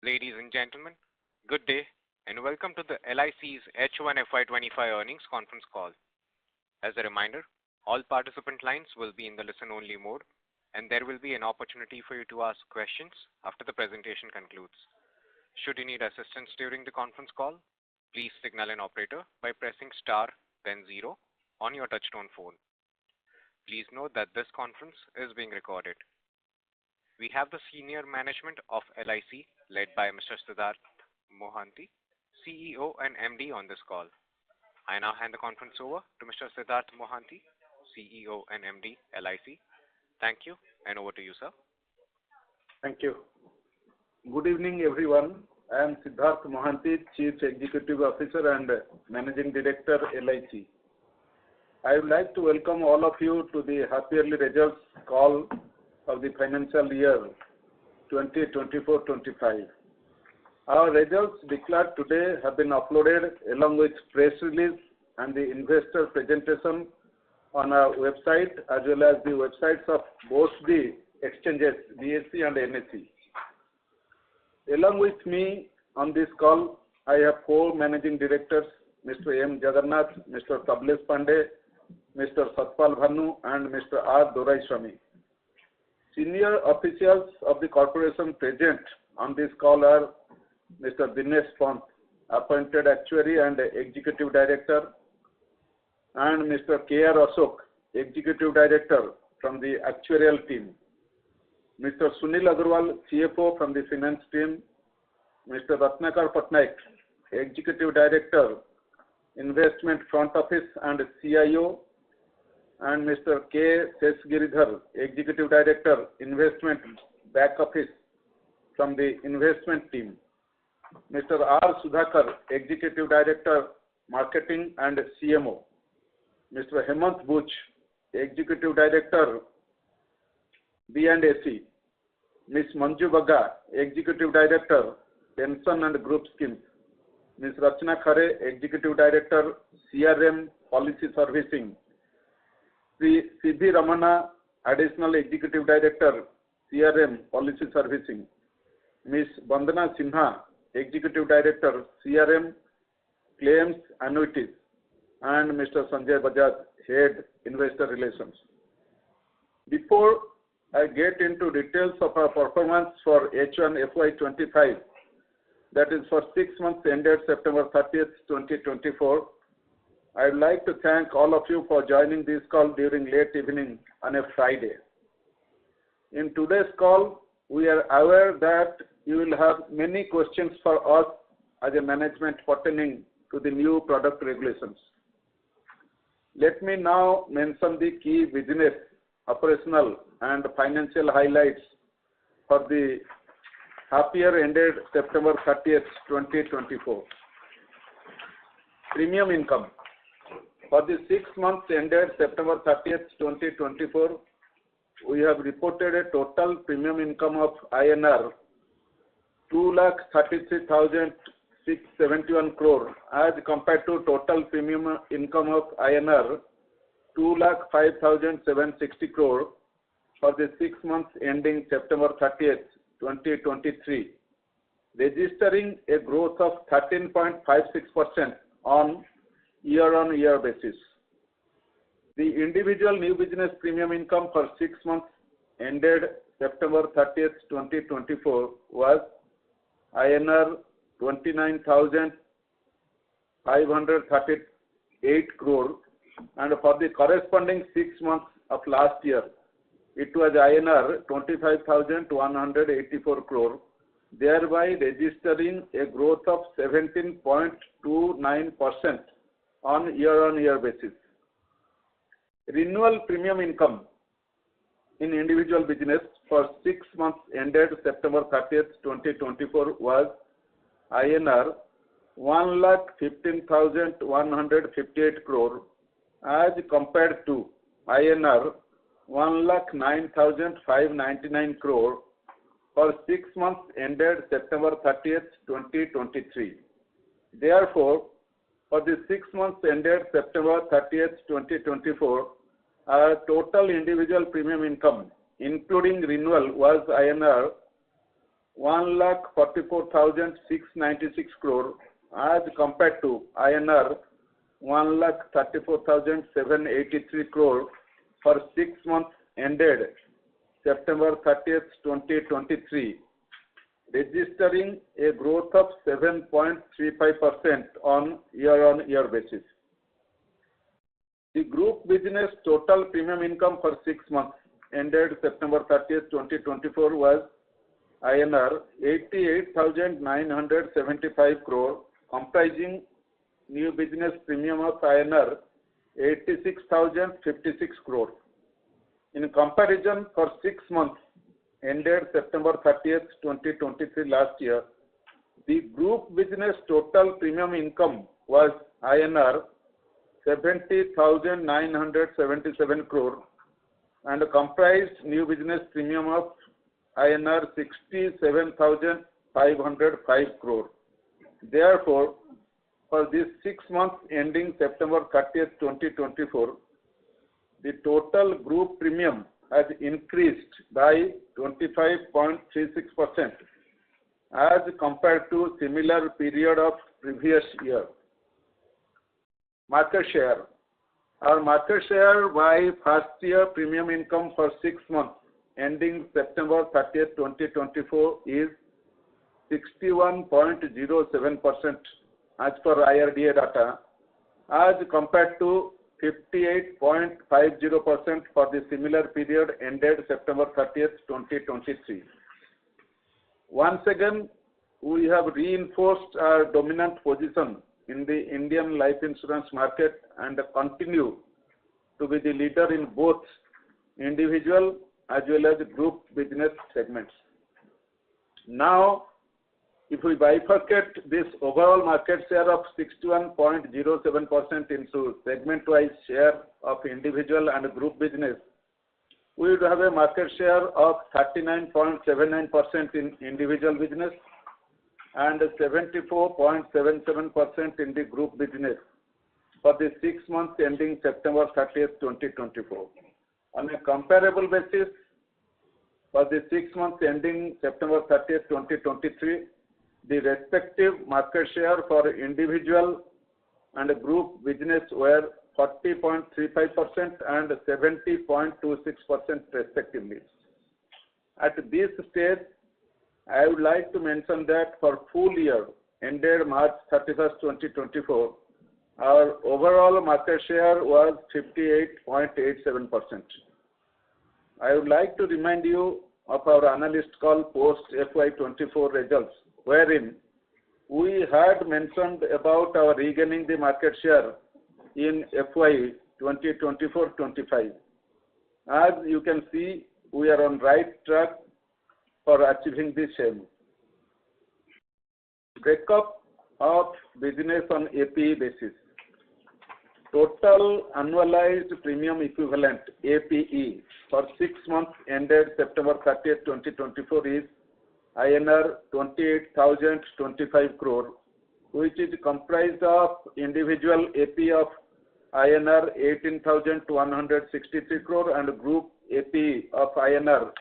Ladies and gentlemen, good day and welcome to the LIC's H1FY25 earnings conference call. As a reminder, all participant lines will be in the listen-only mode, and there will be an opportunity for you to ask questions after the presentation concludes. Should you need assistance during the conference call, please signal an operator by pressing star, then zero on your touchtone phone. Please note that this conference is being recorded. We have the senior management of LIC led by Mr. Siddharth Mohanty, CEO and MD on this call. I now hand the conference over to Mr. Siddharth Mohanty, CEO and MD, LIC. Thank you, and over to you, sir. Thank you. Good evening, everyone. I am Siddharth Mohanty, Chief Executive Officer and Managing Director, LIC. I would like to welcome all of you to the half-yearly results call of the financial year 2024-25. Our results declared today have been uploaded along with press release and the investor presentation on our website as well as the websites of both the exchanges, BSE and NSE. Along with me on this call, I have four managing directors, Mr. M. Jagannath, Mr. Tablesh Pandey, Mr. Satpal Bhanu, and Mr. R. Doraiswamy. Senior officials of the corporation present on this call are Mr. Dinesh Pant, Appointed Actuary and Executive Director, and Mr. K.R. Ashok, Executive Director from the Actuarial team, Mr. Sunil Agarwal, CFO from the Finance team, Mr. Ratnakar Patnaik, Executive Director, Investment Front Office and CIO, and Mr. K. Sesgiridhar, Executive Director, Investment Back Office from the Investment team, Mr. R. Sudhakar, Executive Director, Marketing and CMO, Mr. Hemant Buch, Executive Director, B&AC, Ms. Manju Bagga, Executive Director, Pension and Group Schemes, Ms. Rachna Khare, Executive Director, CRM Policy Servicing, Sri C.V. Ramana, Additional Executive Director, CRM Policy Servicing, Ms. Vandana Sinha, Executive Director, CRM Claims Annuities, and Mr. Sanjay Bajaj, Head Investor Relations. Before I get into details of our performance for H1FY25, that is for 6 months ended September 30th, 2024, I would like to thank all of you for joining this call during late evening on a Friday. In today's call, we are aware that you will have many questions for us as a management pertaining to the new product regulations. Let me now mention the key business, operational and financial highlights for the half year ended September 30th, 2024. Premium income. For the 6 months ended September 30th, 2024, we have reported a total premium income of INR 2,33,671 crore as compared to total premium income of INR 2,05,760 crore for the 6 months ending September 30th, 2023, registering a growth of 13.56% on year-on-year basis. The individual new business premium income for 6 months ended September 30th, 2024 was INR 29,538 crore, and for the corresponding 6 months of last year, it was INR 25,184 crore, thereby registering a growth of 17.29% on year-on-year basis. Renewal premium income in individual business for 6 months ended September 30th, 2024 was INR 1,15,158 crore as compared to INR 1,09,599 crore for 6 months ended September 30th, 2023. Therefore, for the 6 months ended September 30th, 2024, our total individual premium income, including renewal, was INR 1,44,696 crore as compared to INR 1,34,783 crore for 6 months ended September 30th, 2023, registering a growth of 7.35% on year-on-year basis. The group business total premium income for 6 months ended September 30th, 2024 was INR 88,975 crore, comprising new business premium of INR 86,056 crore. In comparison, for 6 months ended September 30th, 2023 last year, the group business total premium income was INR 70,977 crore and comprised new business premium of INR 67,505 crore. Therefore, for this 6 months ending September 30th, 2024, the total group premium has increased by 25.36% as compared to similar period of previous year. Market share. Our market share by first year premium income for 6 months ending September 30th, 2024 is 61.07% as per IRDA data, as compared to 58.50% for the similar period ended September 30th, 2023. Once again, we have reinforced our dominant position in the Indian life insurance market and continue to be the leader in both individual as well as group business segments. Now, if we bifurcate this overall market share of 61.07% into segment-wise share of individual and group business, we would have a market share of 39.79% in individual business and 74.77% in the group business for the 6 months ending September 30th, 2024. On a comparable basis, for the 6 months ending September 30th, 2023, the respective market share for individual and group business were 40.35% and 70.26% respectively. At this stage, I would like to mention that for full year ended March 31st, 2024, our overall market share was 58.87%. I would like to remind you of our analyst call post FY24 results, wherein we had mentioned about our regaining the market share in FY 2024-25. As you can see, we are on right track for achieving the same. Breakup of business on APE basis. Total annualized premium equivalent APE for 6 months ended September 30th, 2024 is INR 28,025 crore, which is comprised of individual APE of INR 18,163 crore and group APE of INR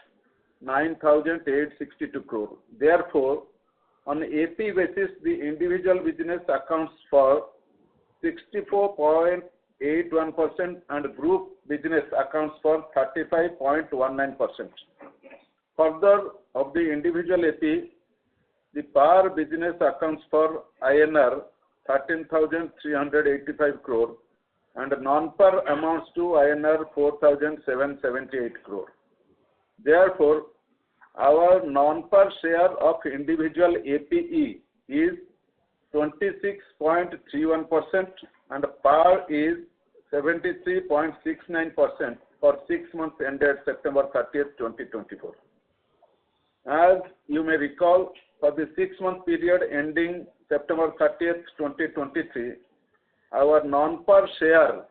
9,862 crore. Therefore, on APE basis, the individual business accounts for 64.81% and group business accounts for 35.19%. Further, of the individual APE, the par business accounts for INR 13,385 crore and non-par amounts to INR 4,778 crore. Therefore, our non-par share of individual APE is 26.31% and par is 73.69% for 6 months ended September 30th, 2024. As you may recall, for the 6-month period ending September 30th, 2023, our non-par share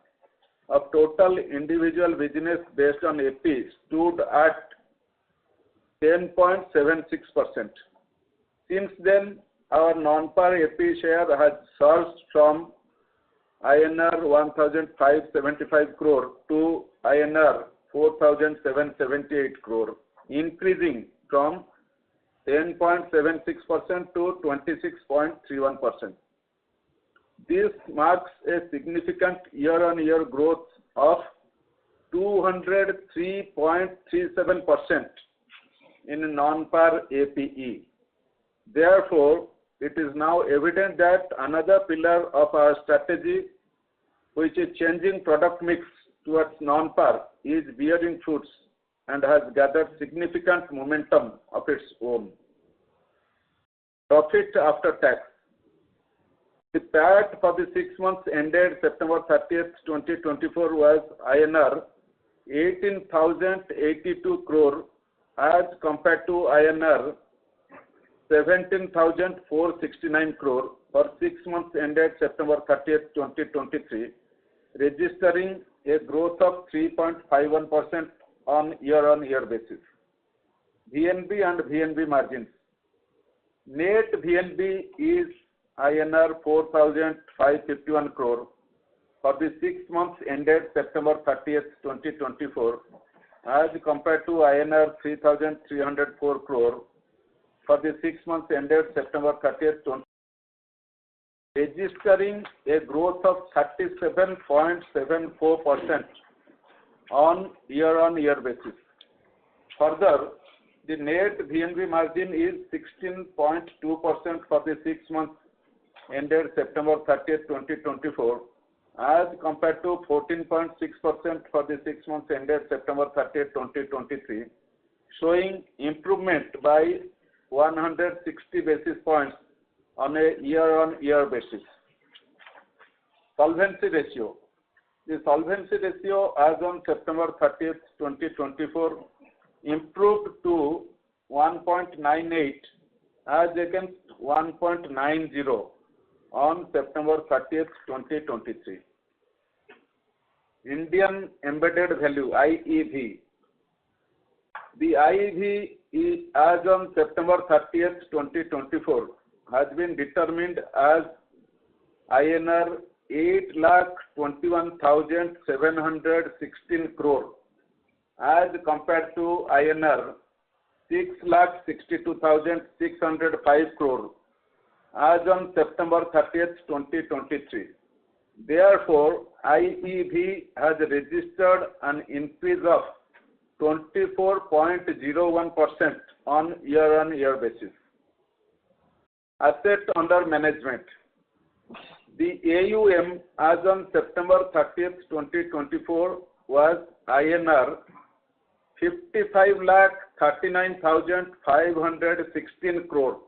of total individual business based on AP stood at 10.76%. Since then, our non-par AP share has surged from INR 1,575 crore to INR 4,778 crore, increasing from 10.76% to 26.31%. This marks a significant year-on-year growth of 203.37% in non-par APE. Therefore, it is now evident that another pillar of our strategy, which is changing product mix towards non-par, is bearing fruits and has gathered significant momentum of its own. Profit after tax. The PAT for the 6 months ended September 30th, 2024 was INR 18,082 crore as compared to INR 17,469 crore for 6 months ended September 30th, 2023, registering a growth of 3.51% on year-on-year basis. VNB and VNB margins. Net VNB is INR 4,551 crore for the 6 months ended September 30th, 2024, as compared to INR 3,304 crore for the 6 months ended September 30th, 2024, registering a growth of 37.74% on year-on-year basis. Further, the net VNB margin is 16.2% for the 6 months ended September 30th, 2024, as compared to 14.6% for the 6 months ended September 30th, 2023, showing improvement by 160 basis points on a year-on-year basis. Solvency ratio. The solvency ratio as on September 30th, 2024 improved to 1.98 as against 1.90 on September 30th, 2023. Indian Embedded Value, IEV. The IEV is, as on September 30th, 2024, has been determined as INR 8,21,716 crore as compared to INR 6,62,605 crore as on September 30th, 2023. Therefore, IEV has registered an increase of 24.01% on year-on-year basis. Asset under management. The AUM as on September 30th, 2024 was INR 55,39,516 crore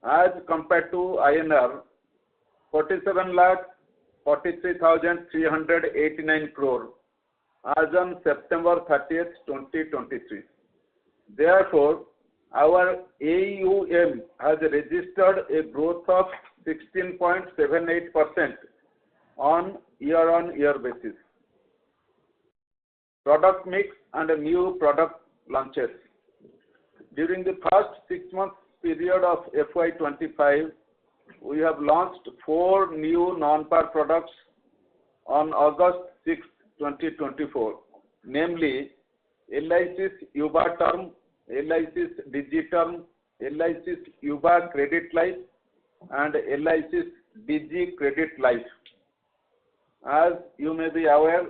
as compared to INR 47,43,389 crore as on September 30th, 2023. Therefore, our AUM has registered a growth of 16.78% on year-on-year basis. Product mix and new product launches. During the first 6 months period of FY25, we have launched 4 new non-par products on August 6, 2024, namely LIC's Yuva Term, LIC's Digi Term, LIC's Yuva Credit Life, and LIC's Digi Credit Life. As you may be aware,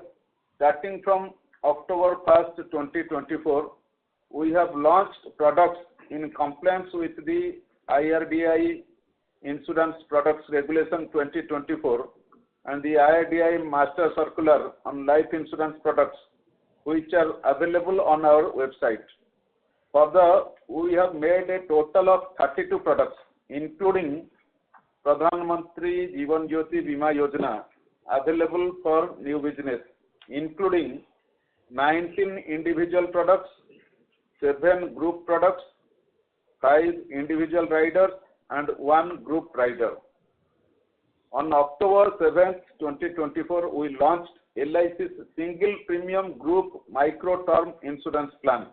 starting from October 1st, 2024, we have launched products in compliance with the IRDAI Insurance Products Regulation 2024 and the IRDAI Master Circular on Life Insurance Products, which are available on our website. Further, we have made a total of 32 products, including Pradhan Mantri Jeevan Jyoti Bima Yojana, available for new business, including 19 individual products, 7 group products, 5 individual riders, and 1 group rider. On October 7th, 2024, we launched LIC's Single Premium Group Micro Term Insurance Plan.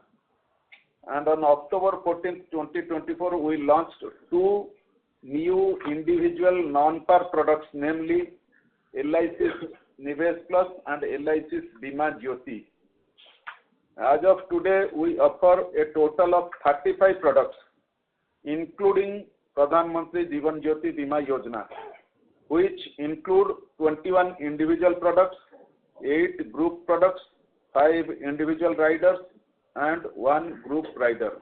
And on October 14th, 2024, we launched 2 new individual non-par products, namely LIC's Nivesh Plus and LIC's Bima Jyoti. As of today, we offer a total of 35 products including Pradhan Mantri Jeevan Jyoti Bima Yojana, which include 21 individual products, 8 group products, 5 individual riders, and 1 group rider.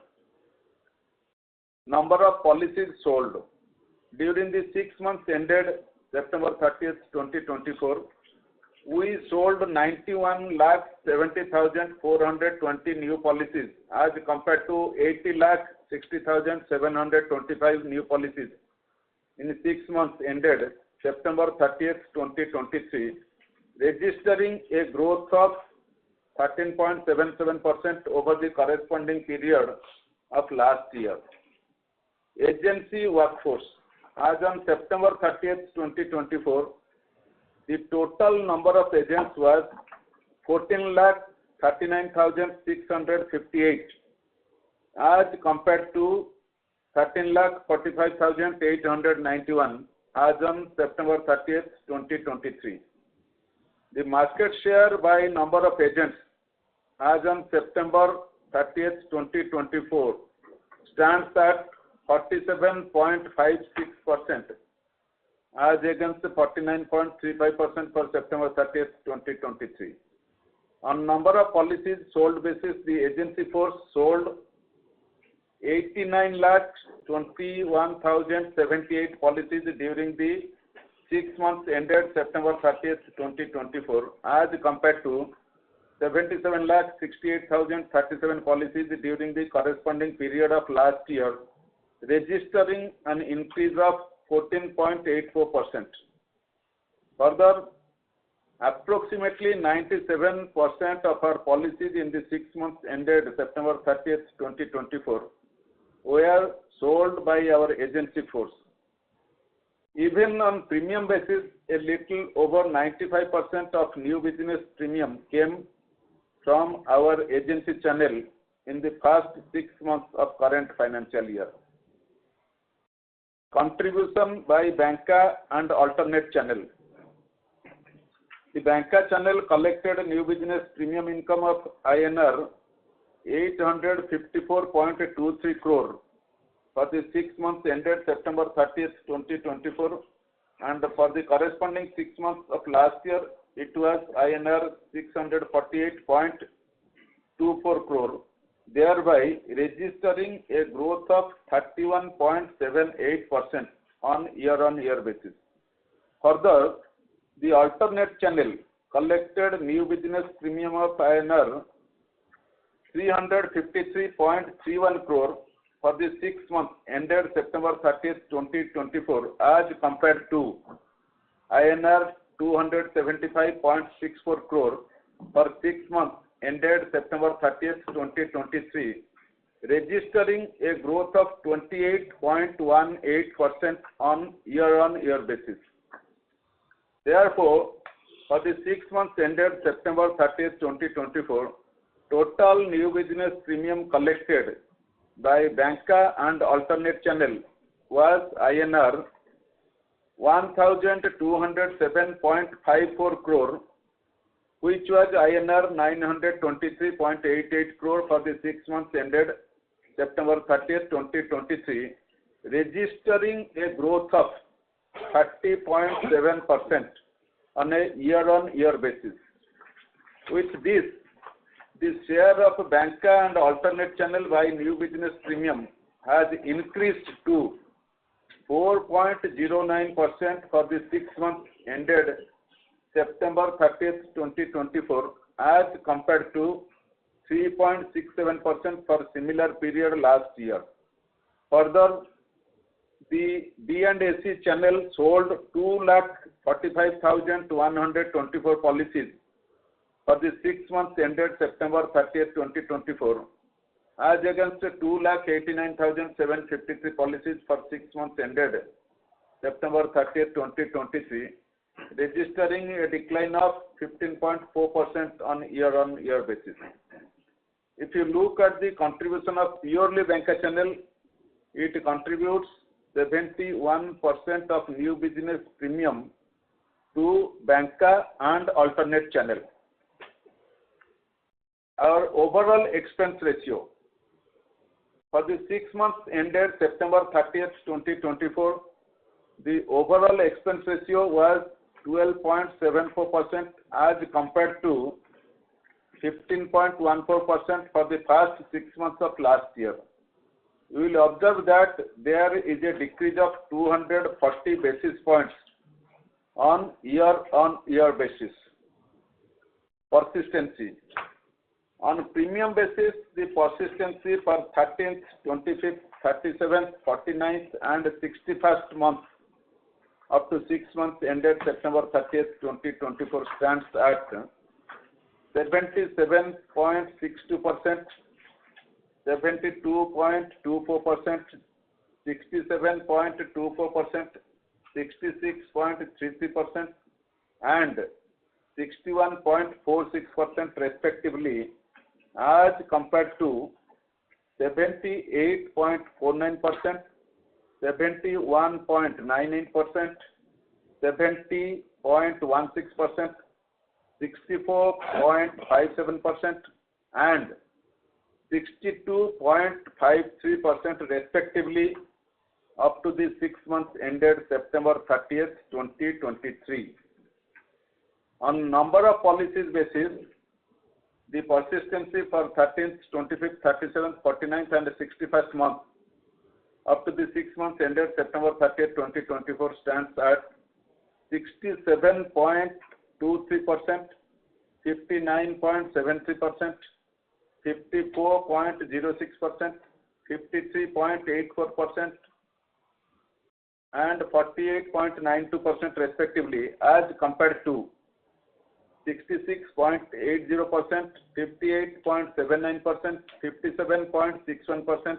Number of policies sold. During the 6 months ended September 30th, 2024, we sold 91,70,420 new policies as compared to 80,60,725 new policies in 6 months ended September 30th, 2023, registering a growth of 13.77% over the corresponding period of last year. Agency workforce. As on September 30th, 2024, the total number of agents was 14,39,658 as compared to 13,45,891 as on September 30th, 2023. The market share by number of agents as on September 30th, 2024 stands at 47.56% as against 49.35% for September 30th, 2023. On number of policies sold basis, the agency force sold 89,21,078 policies during the 6 months ended September 30th, 2024 as compared to 77,68,037 policies during the corresponding period of last year, registering an increase of 14.84%. Further, approximately 97% of our policies in the 6 months ended September 30th, 2024 were sold by our agency force. Even on premium basis, a little over 95% of new business premium came from our agency channel in the first 6 months of current financial year. Contribution by Banca and alternate channel. The Banca channel collected new business premium income of INR 854.23 crore for the 6 months ended September 30th, 2024, and for the corresponding 6 months of last year, it was INR 648.24 crore, thereby registering a growth of 31.78% on year-on-year basis. Further, the alternate channel collected new business premium of INR 353.31 crore for the 6 months ended September 30th, 2024 as compared to INR 275.64 crore for 6 months ended September 30th, 2023, registering a growth of 28.18% on year-on-year basis. Therefore, for the 6 months ended September 30th, 2024, total new business premium collected by Banca and alternate channel was INR 1,207.54 crore, which was INR 923.88 crore for the 6 months ended September 30th, 2023, registering a growth of 30.7% on a year-on-year basis. With this, the share of Banca and alternate channel by new business premium has increased to 4.09% for the 6 months ended September 30th, 2024 as compared to 3.67% for similar period last year. Further, the B&AC channel sold 2,45,124 policies for the 6 months ended September 30th, 2024 as against 2,89,753 policies for 6 months ended September 30th, 2023, registering a decline of 15.4% on year-on-year basis. If you look at the contribution of purely Banca channel, it contributes 71% of new business premium to Banca and alternate channel. Our overall expense ratio. For the 6 months ended September 30th, 2024, the overall expense ratio was 12.74% as compared to 15.14% for the first 6 months of last year. You will observe that there is a decrease of 240 basis points on year-on-year basis. Persistency. On premium basis, the persistency for 13th, 25th, 37th, 49th and 61st month up to 6 months ended September 30th, 2024 stands at 77.62%, 72.24%, 67.24%, 66.33% and 61.46% respectively, as compared to 78.49%, 71.99%, 70.16%, 64.57% and 62.53% respectively up to the 6 months ended September 30th, 2023. On number of policies basis, the persistency for 13th, 25th, 37th, 49th and 61st month up to the 6 months ended September 30th, 2024 stands at 67.23%, 59.73%, 54.06%, 53.84% and 48.92% respectively, as compared to 66.80%, 58.79%, 57.61%,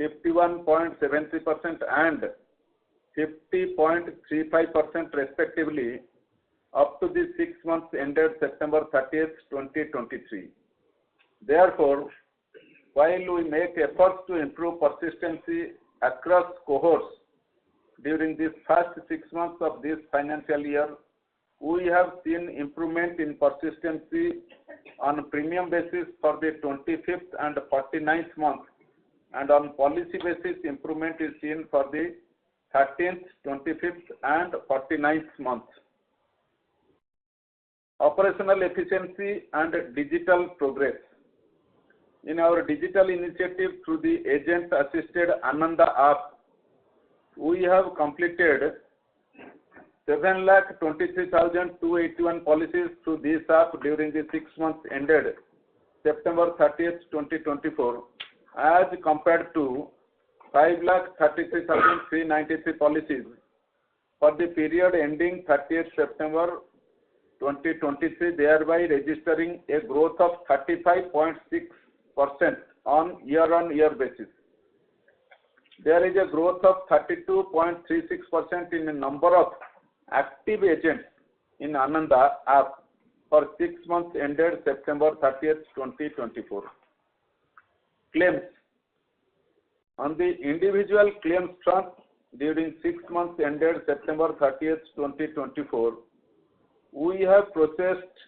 51.73% and 50.35% respectively up to the 6 months ended September 30th, 2023. Therefore, while we make efforts to improve persistency across cohorts during these first 6 months of this financial year, we have seen improvement in persistency on premium basis for the 25th and 49th month, and on policy basis improvement is seen for the 13th, 25th and 49th month. Operational efficiency and digital progress. In our digital initiative through the agent-assisted Ananda app, we have completed 7,23,281 policies through this app during the 6 months ended September 30th, 2024, as compared to 5,33,393 policies for the period ending 30th September 2023, thereby registering a growth of 35.6% on year-on-year basis. There is a growth of 32.36% in the number of active agents in Ananda app for 6 months ended September 30th, 2024. Claims. On the individual claims front, during 6 months ended September 30th, 2024, we have processed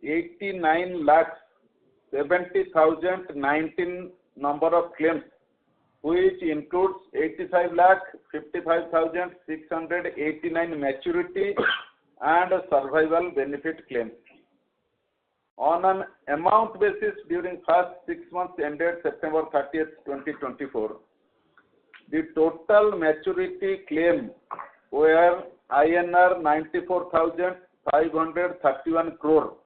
89,70,019 number of claims, which includes 85,55,689 maturity and survival benefit claims. On an amount basis, during first 6 months ended September 30th, 2024, the total maturity claim were INR 94,531 crore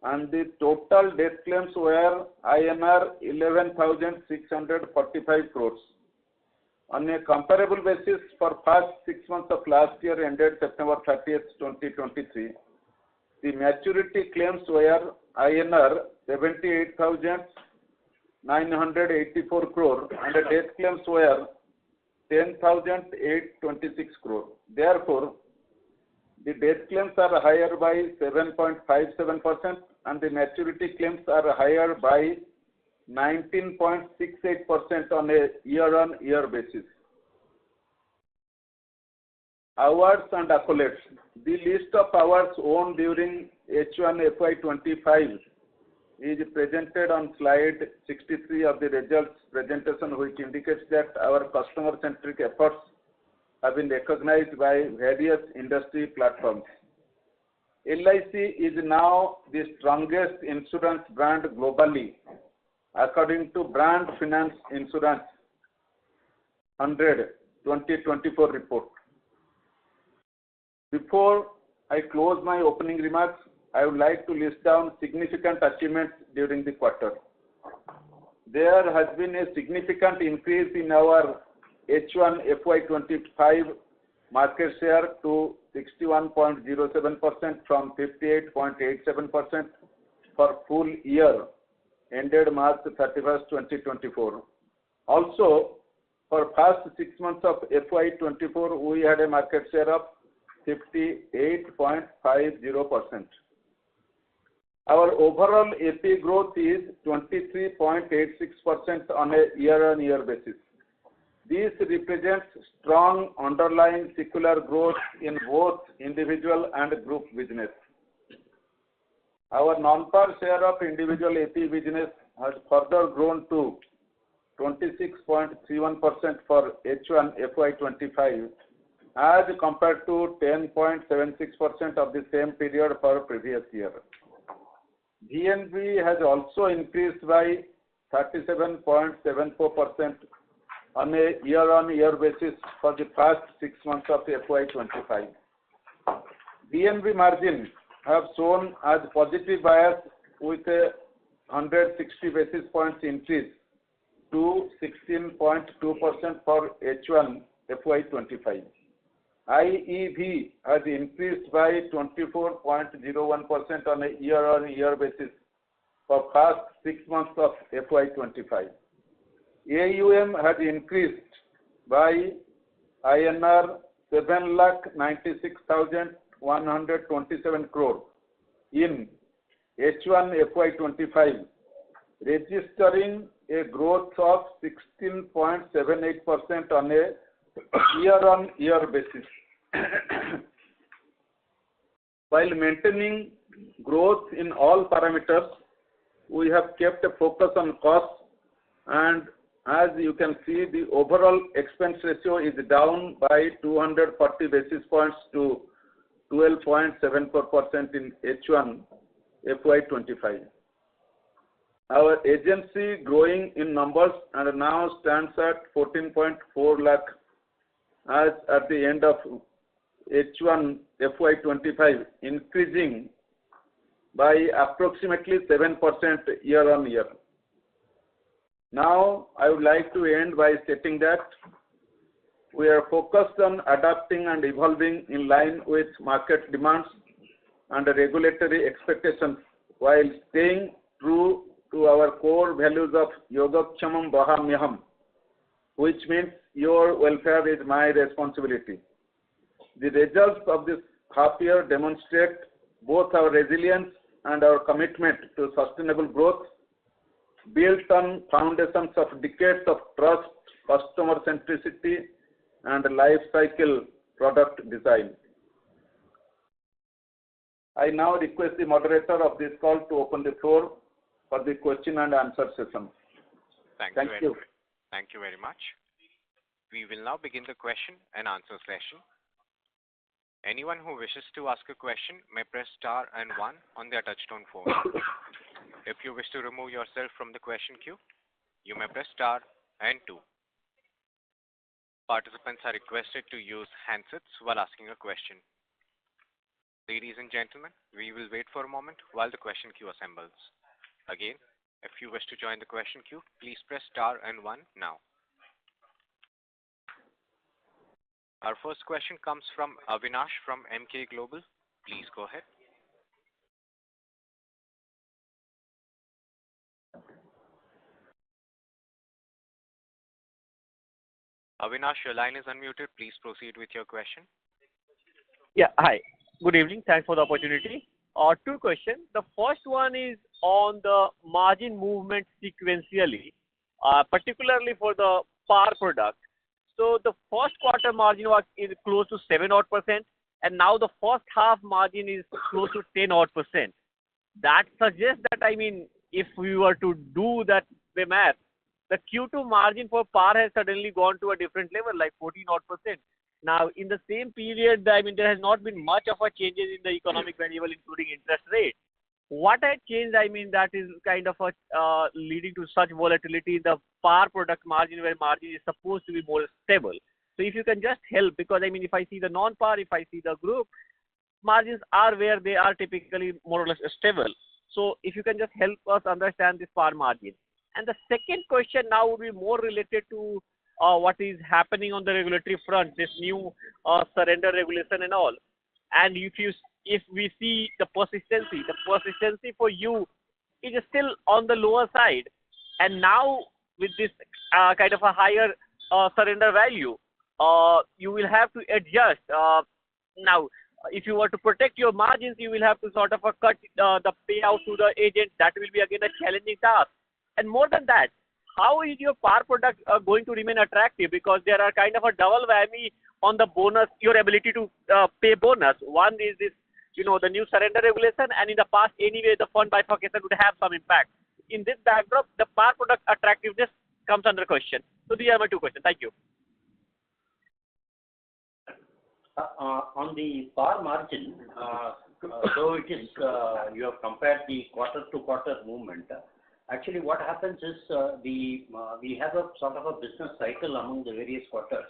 and the total death claims were INR 11,645 crores. On a comparable basis, for first 6 months of last year ended September 30th, 2023, the maturity claims were INR 78,984 crore and the death claims were 10,826 crore. Therefore, the death claims are higher by 7.57% and the maturity claims are higher by 19.68% on a year-on-year basis. Awards and accolades. The list of awards won during H1FY25 is presented on slide 63 of the results presentation, which indicates that our customer-centric efforts have been recognized by various industry platforms. LIC is now the strongest insurance brand globally, according to Brand Finance Insurance 100 2024 report. Before I close my opening remarks, I would like to list down significant achievements during the quarter. There has been a significant increase in our H1FY25 market share to 61.07% from 58.87% for full year ended March 31st, 2024. Also, for past 6 months of FY24, we had a market share of 58.50%. Our overall AP growth is 23.86% on a year-on-year basis. This represents strong underlying secular growth in both individual and group business. Our non-par share of individual AP business has further grown to 26.31% for H1 FY25 as compared to 10.76% of the same period for previous year. GNB has also increased by 37.74% on a year-on-year basis for the past 6 months of FY25. DNB margin have shown as positive bias with a 160 basis points increase to 16.2% for H1 FY25. IEV has increased by 24.01% on a year-on-year basis for past 6 months of FY25. AUM has increased by INR 7,96,127 crore in H1 FY25, registering a growth of 16.78% on a year-on-year basis. While maintaining growth in all parameters, we have kept a focus on costs, and as you can see, the overall expense ratio is down by 240 basis points to 12.74% in H1 FY25. Our agency growing in numbers and now stands at 14.4 lakh as at the end of H1 FY25, increasing by approximately 7% year on year. Now, I would like to end by stating that we are focused on adapting and evolving in line with market demands and regulatory expectations while staying true to our core values of Yogakshemam Vahamyaham, which means your welfare is my responsibility. The results of this half year demonstrate both our resilience and our commitment to sustainable growth built on foundations of decades of trust, customer centricity, and life cycle product design. I now request the moderator of this call to open the floor for the question and answer session. Thank you. Thank you very much. We will now begin the question and answer session. Anyone who wishes to ask a question may press star and 1 on their touchtone phone. If you wish to remove yourself from the question queue, you may press star and 2. Participants are requested to use handsets while asking a question. Ladies and gentlemen, we will wait for a moment while the question queue assembles. Again, if you wish to join the question queue, please press star and 1 now. Our first question comes from Avinash from MK Global. Please go ahead. Avinash, your line is unmuted. Please proceed with your question. Yeah, hi. Good evening. Thanks for the opportunity. 2 questions. The first one is on the margin movement sequentially, particularly for the par product. So the first quarter margin is close to 7%, and now the first half margin is close to 10%. That suggests that, if we were to do that the math, the Q2 margin for PAR has suddenly gone to a different level, like 14 odd percent. Now, in the same period, I mean, there has not been much of a changes in the economic variable, including interest rate. What had changed, I mean, that is kind of a leading to such volatility in the PAR product margin, where margin is supposed to be more stable. So if you can just help, because I mean, if I see the non-PAR, if I see the group, margins are where they are typically more or less stable. So if you can just help us understand this PAR margin. And the second question now would be more related to what is happening on the regulatory front, this new surrender regulation and all. And if we see the persistency for you is still on the lower side. And now with this kind of a higher surrender value, you will have to adjust. Now, if you were to protect your margins, you will have to sort of cut the payout to the agent. That will be again a challenging task. And more than that, how is your PAR product going to remain attractive? Because there are kind of a double whammy on the bonus, your ability to pay bonus. One is this, the new surrender regulation, and in the past, anyway, the fund bifurcation would have some impact. In this backdrop, the PAR product attractiveness comes under question. So these are my two questions. Thank you. On the PAR margin, though it is, you have compared the quarter-to-quarter movement. Actually, what happens is we have a sort of a business cycle among the various quarters.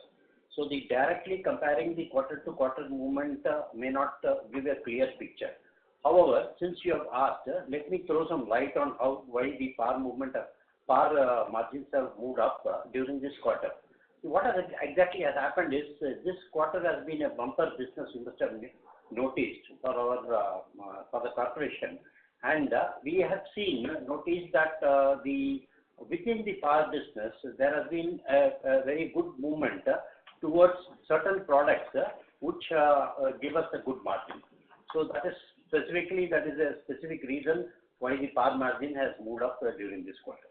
So the directly comparing the quarter-to-quarter movement may not give a clear picture. However, since you have asked, let me throw some light on why the PAR margins have moved up during this quarter. What exactly has happened is this quarter has been a bumper business you must have noticed for the corporation, and we have noticed that within the PAR business there has been a very good movement towards certain products which give us a good margin. So that is a specific reason why the PAR margin has moved up during this quarter.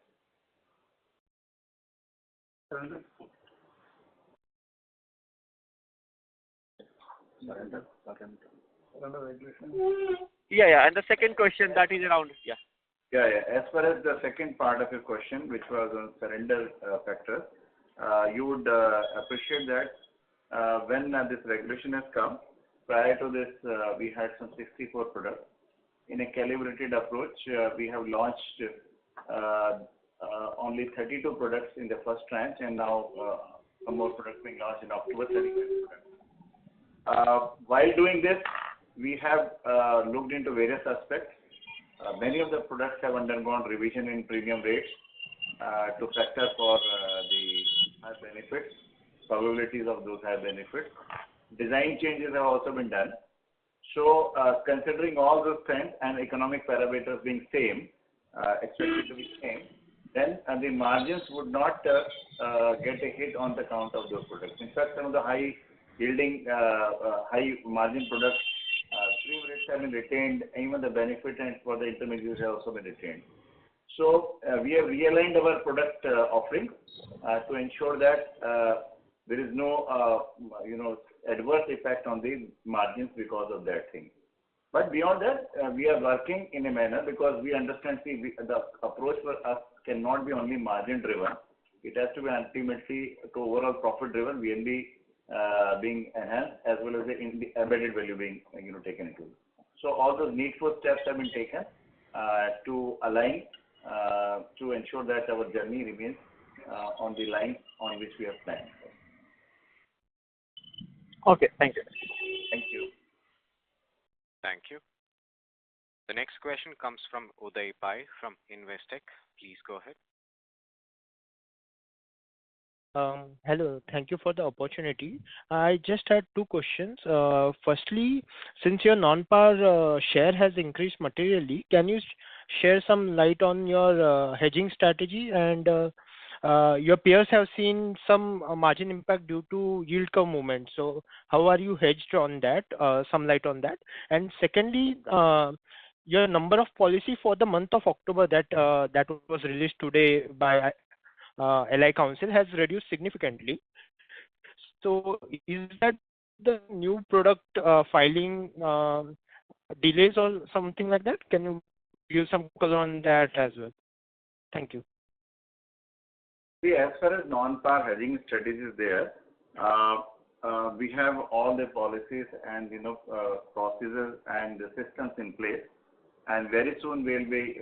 Yeah. And the second question that is around, As far as the second part of your question, which was on surrender factor, you would appreciate that when this regulation has come, prior to this, we had some 64 products. In a calibrated approach, we have launched only 32 products in the first tranche, and now some more products being launched in October 31st. While doing this, we have looked into various aspects. Many of the products have undergone revision in premium rates to factor for the high benefits, probabilities of those high benefits. Design changes have also been done. So, considering all those trends and economic parameters being expected to be same, then the margins would not get a hit on the count of those products. In fact, some of the high yielding, high margin products, premium rates have been retained, even the benefit and for the intermediaries have also been retained. So, we have realigned our product offering to ensure that there is no, adverse effect on the margins because of that thing. But beyond that, we are working in a manner because we understand the approach for us cannot be only margin driven. It has to be ultimately to overall profit driven, VNB being enhanced as well as the embedded value being taken into. So all those needful steps have been taken to align to ensure that our journey remains on the line on which we have planned. Okay, thank you. Thank you. Thank you. The next question comes from Uday Pai from Investec. Please go ahead. Hello, thank you for the opportunity. I just had two questions. Firstly, since your non-par share has increased materially, can you share some light on your hedging strategy? And your peers have seen some margin impact due to yield curve movement. So how are you hedged on that? Some light on that. And secondly, your number of policy for the month of October that was released today by LI Council has reduced significantly. So is that the new product filing delays or something like that? Can you give some color on that as well. Thank you. See, as far as non-par hedging strategy is there, we have all the policies and procedures and the systems in place, and very soon we'll be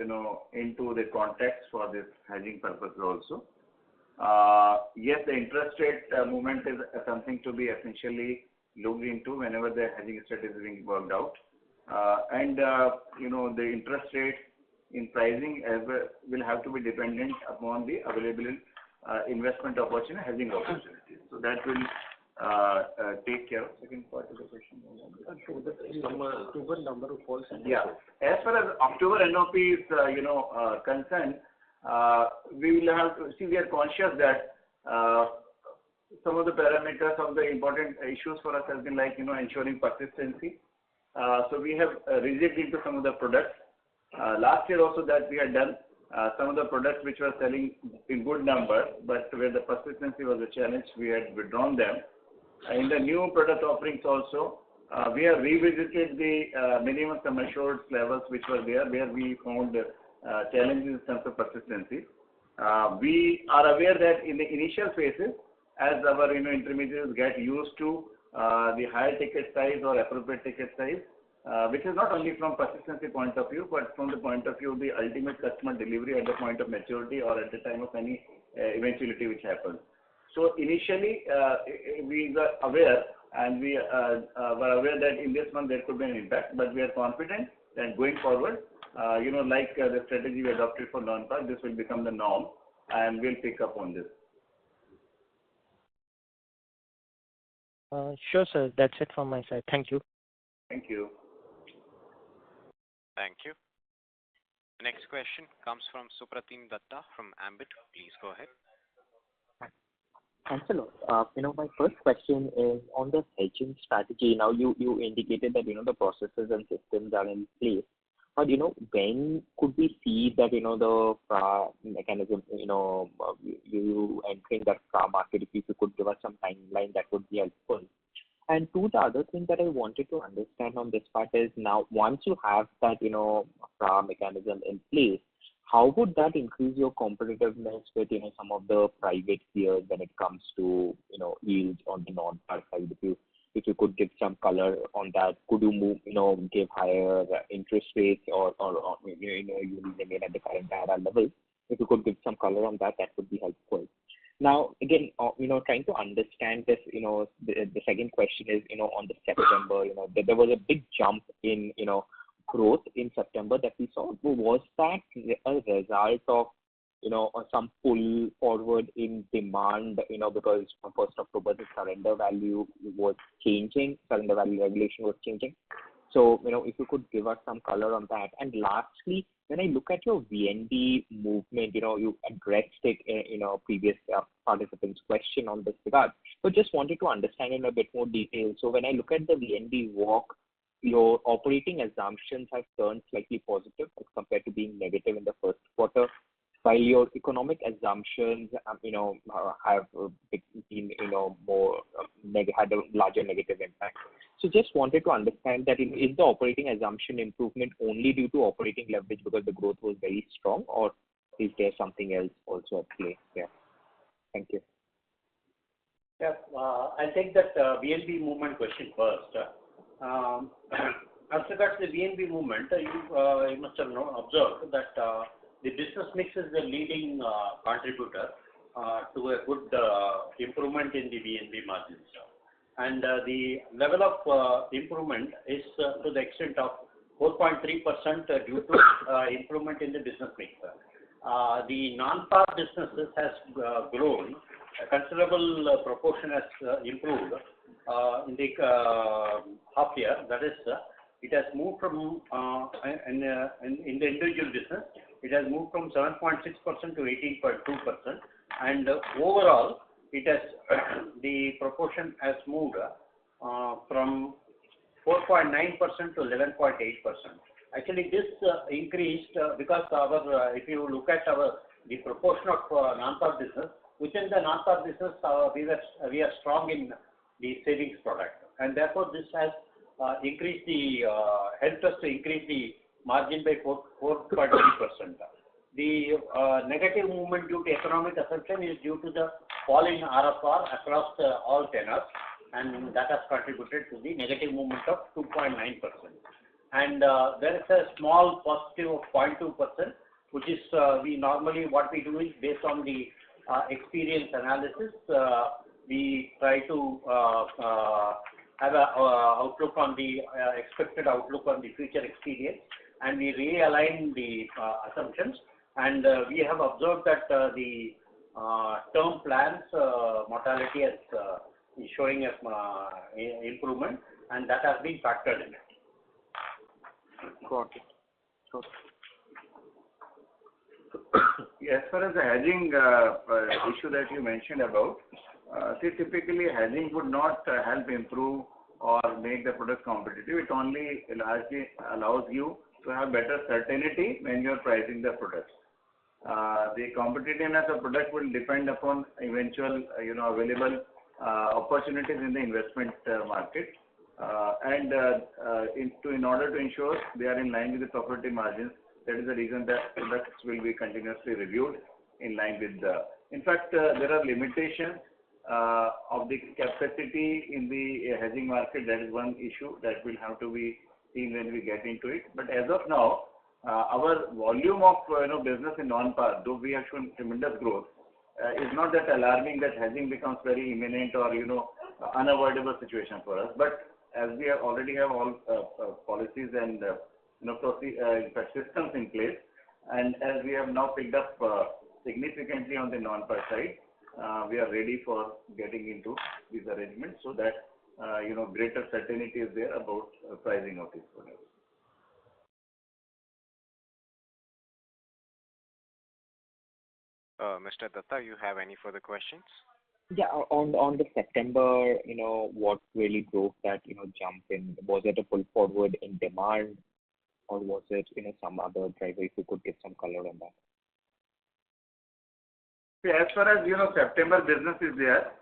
into the context for this hedging purpose also. Yes, the interest rate movement is something to be essentially looked into whenever the hedging strategy is being worked out, and the interest rate in pricing as well will have to be dependent upon the available investment opportunity, hedging opportunities. So that will take care of second part of the question. October number of calls. Yeah. As far as October NOP is concerned, we will have to see. We are conscious that some of the parameters of the important issues for us has been like ensuring persistency. So we have rejigged into some of the products. Last year also that we had done some of the products which were selling in good numbers, but where the persistency was a challenge, we had withdrawn them. In the new product offerings also, we have revisited the minimum sum assured levels which were there, where we found challenges in terms of persistency. We are aware that in the initial phases, as our intermediaries get used to the higher ticket size or appropriate ticket size, which is not only from persistency point of view, but from the point of view of the ultimate customer delivery at the point of maturity or at the time of any eventuality which happens. So initially, we were aware and we were aware that in this month there could be an impact, but we are confident that going forward, like the strategy we adopted for non-par, this will become the norm and we'll pick up on this. Sure, sir. That's it from my side. Thank you. Thank you. Thank you. The next question comes from Supratim Datta from Ambit. Please go ahead. Thanks a lot. My first question is on the hedging strategy. Now you indicated that the processes and systems are in place, but when could we see that the mechanism you entering that market? If you could give us some timeline, that would be helpful. And two, the other thing that I wanted to understand on this part is now once you have that mechanism in place, how would that increase your competitiveness with some of the private peers when it comes to yields on the non-par side? If you could give some color on that, could you give higher interest rates or you remain at the current IRR level? If you could give some color on that, that would be helpful. Now, again, trying to understand this, the second question is, on the September, there was a big jump in, growth in September that we saw. Was that a result of, some pull forward in demand, because from 1st October, the surrender value was changing, surrender value regulation was changing. So, if you could give us some color on that. And lastly, when I look at your VNB movement, you addressed it in previous participant's question on this regard, but just wanted to understand in a bit more detail. So when I look at the VNB walk, your operating assumptions have turned slightly positive as compared to being negative in the first quarter, while your economic assumptions, have been, more had a larger negative impact. So just wanted to understand that is the operating assumption improvement only due to operating leverage because the growth was very strong, or is there something else also at play here? Thank you. Yeah, I'll take that VNB movement question first. As regards to the VNB movement, you must have observed that the business mix is the leading contributor to a good improvement in the VNB margins. And the level of improvement is to the extent of 4.3% due to improvement in the business mix. The non-par businesses has grown. A considerable proportion has improved in the half year. That is, it has moved from in the individual business, it has moved from 7.6% to 18.2%, and overall, it has the proportion has moved from 4.9% to 11.8%. Actually, this increased because our if you look at the proportion of non-par business, within the non-par business, we are strong in the savings product, and therefore this has increased the helped us to increase the margin by 4.3%. The negative movement due to economic assumption is due to the fall in RFR across all tenors, and that has contributed to the negative movement of 2.9%. And there is a small positive of 0.2%, which is we normally what we do is based on the experience analysis. We try to have a outlook on the expected outlook on the future experience, and we realign the assumptions. And we have observed that the term plans mortality is showing a improvement, and that has been factored in it. Got it. As far as the hedging issue that you mentioned about, see, typically hedging would not help improve or make the product competitive. It only largely allows you to have better certainty when you are pricing the product. The competitiveness of product will depend upon eventual, available opportunities in the investment market, and in order to ensure they are in line with the profitability margins. That is the reason that products will be continuously reviewed in line with the. In fact, there are limitations of the capacity in the hedging market. That is one issue that will have to be seen when we get into it. But as of now, our volume of business in non-par, though we have shown tremendous growth, is not that alarming that hedging becomes very imminent or unavoidable situation for us. But as we already have all policies and systems in place, and as we have now picked up significantly on the non-par side, we are ready for getting into these arrangements so that greater certainty is there about pricing of these products. Mr. Datta, you have any further questions? Yeah, on the September, what really drove that, jump in? Was it a pull forward in demand, or was it, some other driver? If you could give some color on that. As far as September business is there,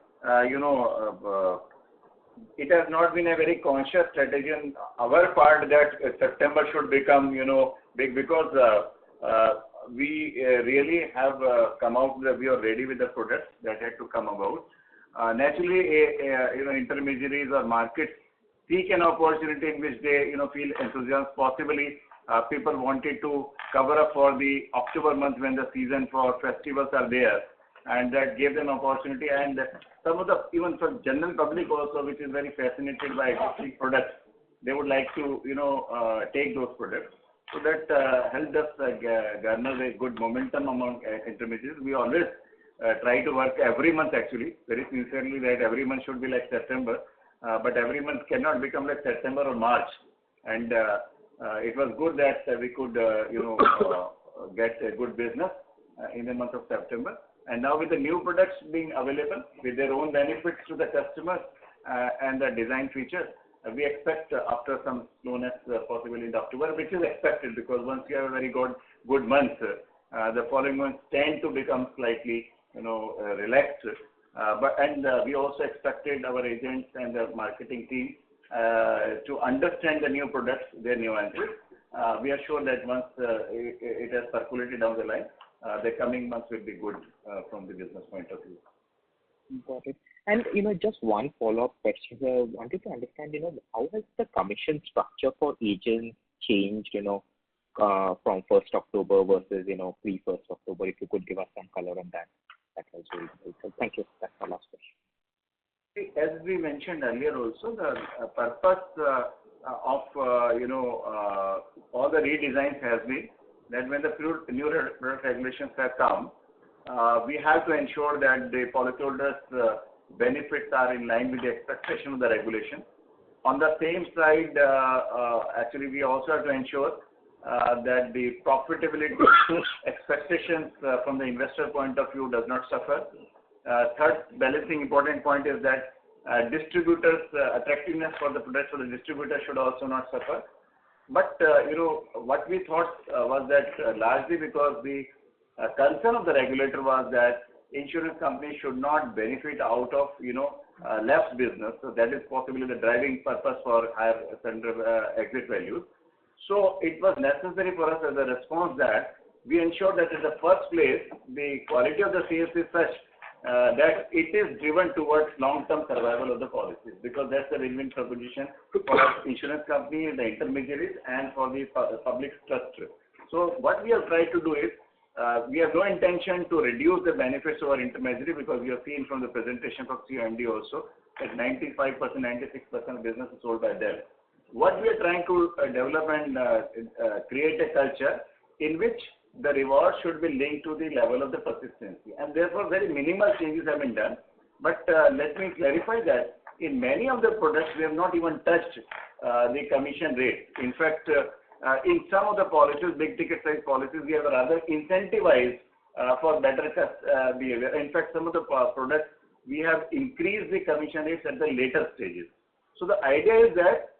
it has not been a very conscious strategy on our part that September should become big, because we really have come out that we are ready with the products that had to come about. Naturally, intermediaries or markets seek an opportunity in which they feel enthusiasm. Possibly, people wanted to cover up for the October month when the season for festivals are there, and that gave them opportunity. And some of the, even for general public also, which is very fascinated by existing products, they would like to take those products. So that helped us garner a good momentum among intermediaries. We always try to work every month, actually, very sincerely, that every month should be like September, but every month cannot become like September or March. And it was good that we could get a good business in the month of September. And now with the new products being available with their own benefits to the customers and the design features, we expect after some slowness possibly in October, which is expected, because once you have a very good month, the following months tend to become slightly relaxed. And we also expected our agents and the marketing team to understand the new products, their nuances. We are sure that once it has circulated down the line, the coming months will be good from the business point of view. Got it. And just one follow-up question here. I wanted to understand, how has the commission structure for agents changed, from 1st October versus, pre-1st October? If you could give us some color on that, that was really helpful. Thank you. That's my last question. As we mentioned earlier also, the purpose of all the redesigns has been that when the new product regulations have come, we have to ensure that the policyholders' benefits are in line with the expectation of the regulation. On the same side, actually, we also have to ensure that the profitability expectations from the investor point of view does not suffer. Third balancing important point is that distributors' attractiveness for the products for the distributor should also not suffer. But what we thought was that largely because the concern of the regulator was that insurance companies should not benefit out of less business. So that is possibly the driving purpose for higher surrender exit values. So it was necessary for us as a response that we ensure that in the first place, the quality of the sales is such that it is driven towards long-term survival of the policies, because that's the win-win proposition for insurance company, the intermediaries, and for the public trust. So what we have tried to do is, we have no intention to reduce the benefits of our intermediary, because we have seen from the presentation from CMD also that 95%, 96% of business is sold by them. What we are trying to develop and create a culture in which the reward should be linked to the level of the persistency, and therefore very minimal changes have been done. But let me clarify that in many of the products we have not even touched the commission rate. In fact, in some of the policies, big ticket size policies, we have rather incentivized for better behavior. In fact, some of the products we have increased the commission rates at the later stages. So the idea is that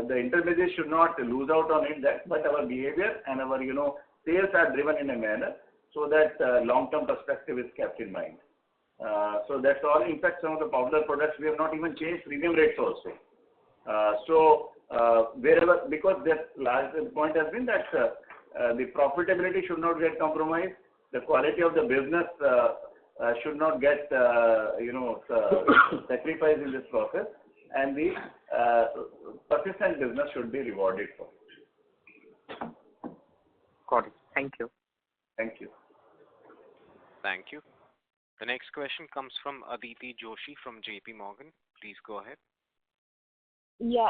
the intermediaries should not lose out on it, but our behavior and our sales are driven in a manner so that long-term perspective is kept in mind. So that's all. In fact, some of the popular products we have not even changed premium rates also. Wherever, because the large point has been that the profitability should not get compromised, the quality of the business should not get sacrificed in this process, and the persistent business should be rewarded for it. Got it. Thank you. Thank you. Thank you. The next question comes from Aditi Joshi from JP Morgan. Please go ahead. Yeah,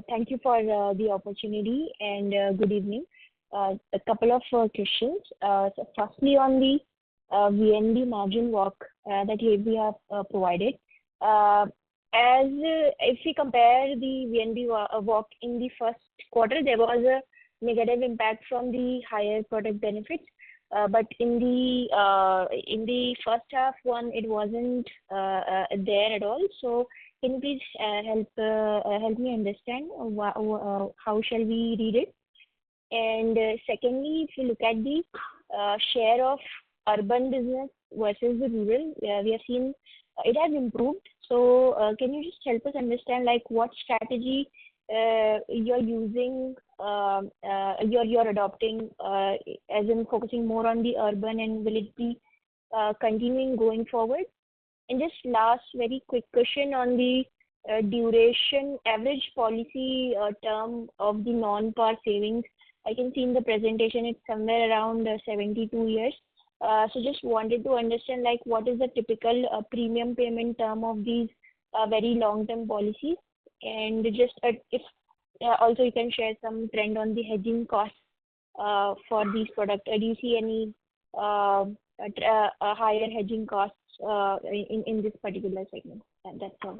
thank you for the opportunity, and good evening. A couple of questions. So firstly, on the VNB margin walk that we have provided, as if we compare the VNB walk in the first quarter, there was a negative impact from the higher product benefits, but in the first half one, it wasn't there at all. So can you please help me understand how shall we read it? And secondly, if you look at the share of urban business versus the rural, we have seen it has improved. So can you just help us understand what strategy you're using, you're adopting, as in focusing more on the urban, and will it be continuing going forward? And just last very quick question on the duration, average policy term of the non-par savings. I can see in the presentation it's somewhere around 72 years. So just wanted to understand what is the typical premium payment term of these very long-term policies, and just if also you can share some trend on the hedging costs for these products. Do you see any higher hedging costs in this particular segment? And that's all.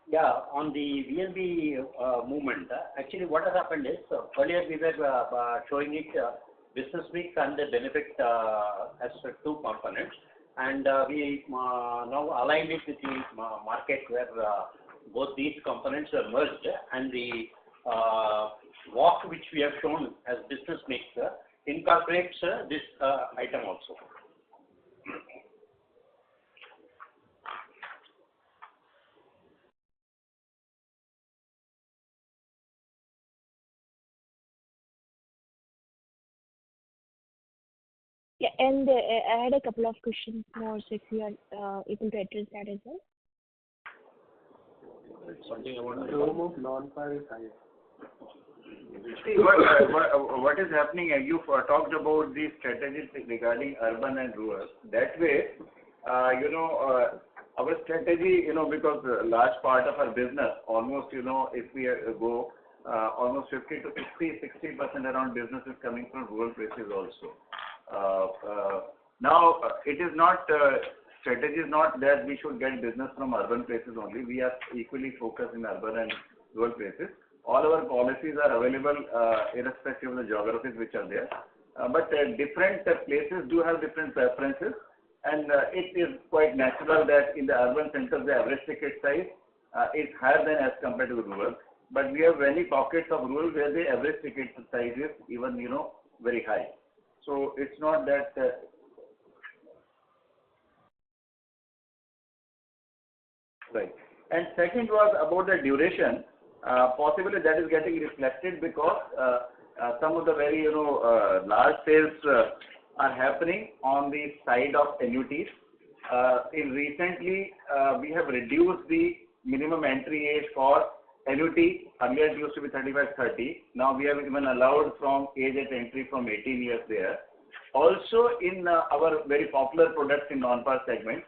Yeah, on the VNB movement, actually what has happened is earlier we were showing it business mix and the benefit as two components, and we now aligned it with the market where both these components are merged, and the walk which we have shown as business mix incorporates this item also. Yeah, and I had a couple of questions more, so if you are able to address that as well. Something about the term of non-par is higher. See, what is happening, you talked about the strategies regarding urban and rural. That way, our strategy, because a large part of our business, almost, if we go almost 50 to 60% around business is coming from rural places also. Now, it is not, strategy is not that we should get business from urban places only. We are equally focused in urban and rural places. All our policies are available irrespective of the geographies which are there. But different places do have different preferences, and it is quite natural that in the urban centers the average ticket size is higher than as compared to the rural. But we have many pockets of rural where the average ticket size is even very high. So it's not that. Right. And second was about the duration. Possibly that is getting reflected because some of the very large sales are happening on the side of annuities. In recently, we have reduced the minimum entry age for annuity. Earlier it used to be 35-30. Now we have even allowed from age at entry from 18 years there. Also in our very popular products in non-par segment,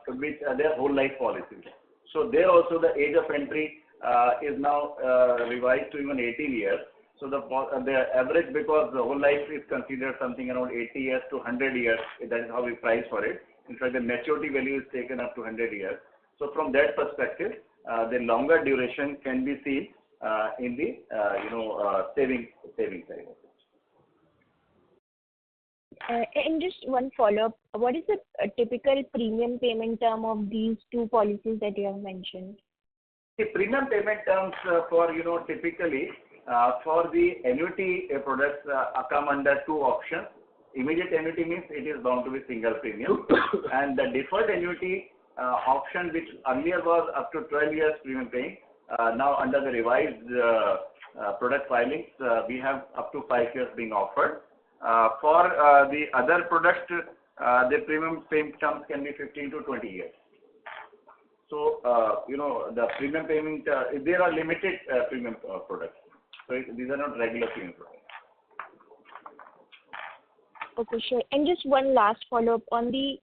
which they are whole life policies. So there also the age of entry is now revised to even 18 years. So the average, because the whole life is considered something around 80 years to 100 years, that is how we price for it. In fact, the maturity value is taken up to 100 years. So from that perspective, the longer duration can be seen in the saving side. And just one follow-up, what is the typical premium payment term of these two policies that you have mentioned? The premium payment terms for typically for the annuity products come under two options. Immediate annuity means it is bound to be single premium, and the deferred annuity option, which earlier was up to 12 years premium paying, now under the revised product filings, we have up to 5 years being offered. For the other products, the premium payment terms can be 15 to 20 years. So, the premium payment, there are limited premium products. So these are not regular premium products. Okay, sure. And just one last follow-up on the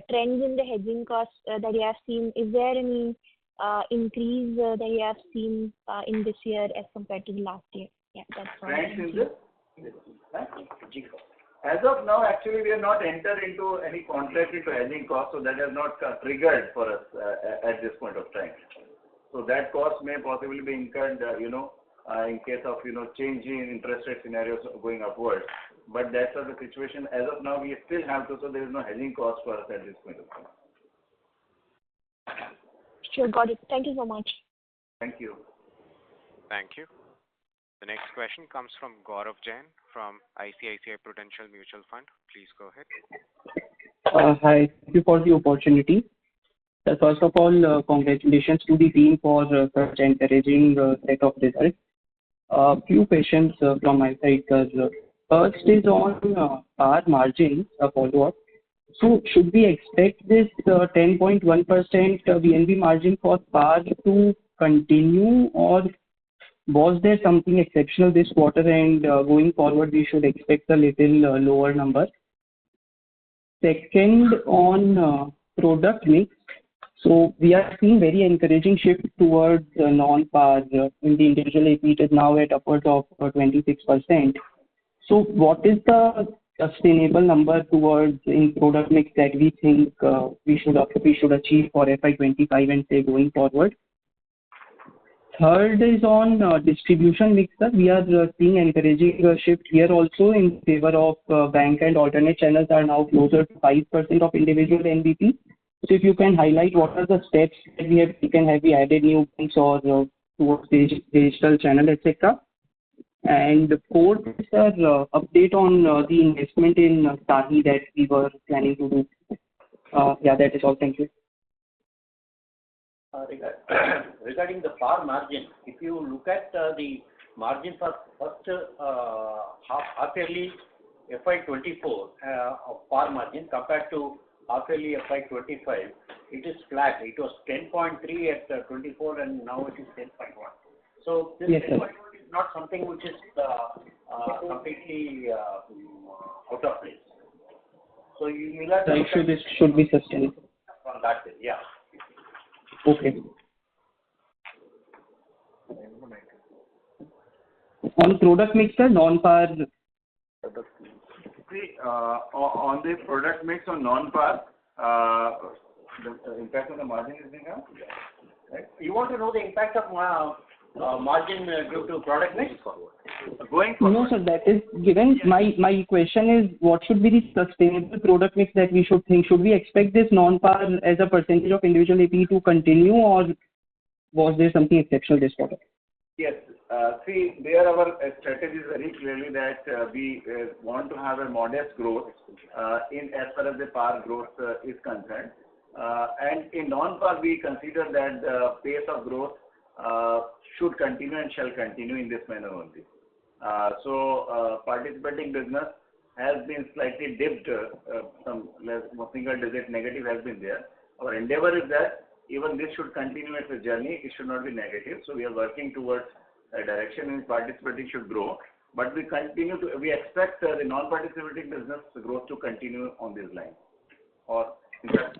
trends in the hedging costs that you have seen. Is there any increase that you have seen in this year as compared to the last year? Yeah, that's all. Trends in the as of now, actually, we have not entered into any contract into hedging cost, so that has not triggered for us at this point of time. So that cost may possibly be incurred, in case of changing interest rate scenarios going upwards. But that's not the situation. As of now, we still have to, so there is no hedging cost for us at this point of time. Sure, got it. Thank you so much. Thank you. Thank you. The next question comes from Gaurav Jain from ICICI Prudential Mutual Fund. Please go ahead. Hi, thank you for the opportunity. First of all, congratulations to the team for such encouraging set of results. Few questions from my side, sir. First is on par margins, a follow-up. So should we expect this 10.1% VNB margin for par to continue, or was there something exceptional this quarter and going forward we should expect a little lower number? Second, on product mix. So we are seeing very encouraging shift towards non-par in the individual AP. It is now at upwards of 26%. So what is the sustainable number towards in product mix that we think we should achieve for FY25 and say going forward? Third is on distribution mix. We are seeing encouraging shift here also in favor of bank and alternate channels are now closer to 5% of individual NBP. So if you can highlight what are the steps that we have taken, have we added new banks or towards digital channel, etc. And fourth is update on the investment in Sahi that we were planning to do. Yeah, that is all. Thank you. Regarding the par margin, if you look at the margin for first half yearly FY24 of par margin compared to half yearly FY25, it is flat. It was 10.3 at 24 and now it is 10.1. So this 10.1 is not something which is completely out of place. So you will have to this should be sustainable. On that way, yeah. Okay. On product mix, non-par. See, on the product mix on non-par, the impact on the margin is being right? You want to know the impact of margin due to product mix? Going forward. No, sir, that is given. My question is, what should be the sustainable product mix that we should think? Should we expect this non-par as a percentage of individual AP to continue, or was there something exceptional this quarter? Yes. See, there our strategy is very clearly that we want to have a modest growth in as far as the par growth is concerned. And in non-par, we consider that the pace of growth should continue and shall continue in this manner only. Participating business has been slightly dipped, some less single digit negative has been there. Our endeavor is that even this should continue as a journey, it should not be negative. So we are working towards a direction in participating should grow. But we expect the non-participating business growth to continue on this line. Or in fact,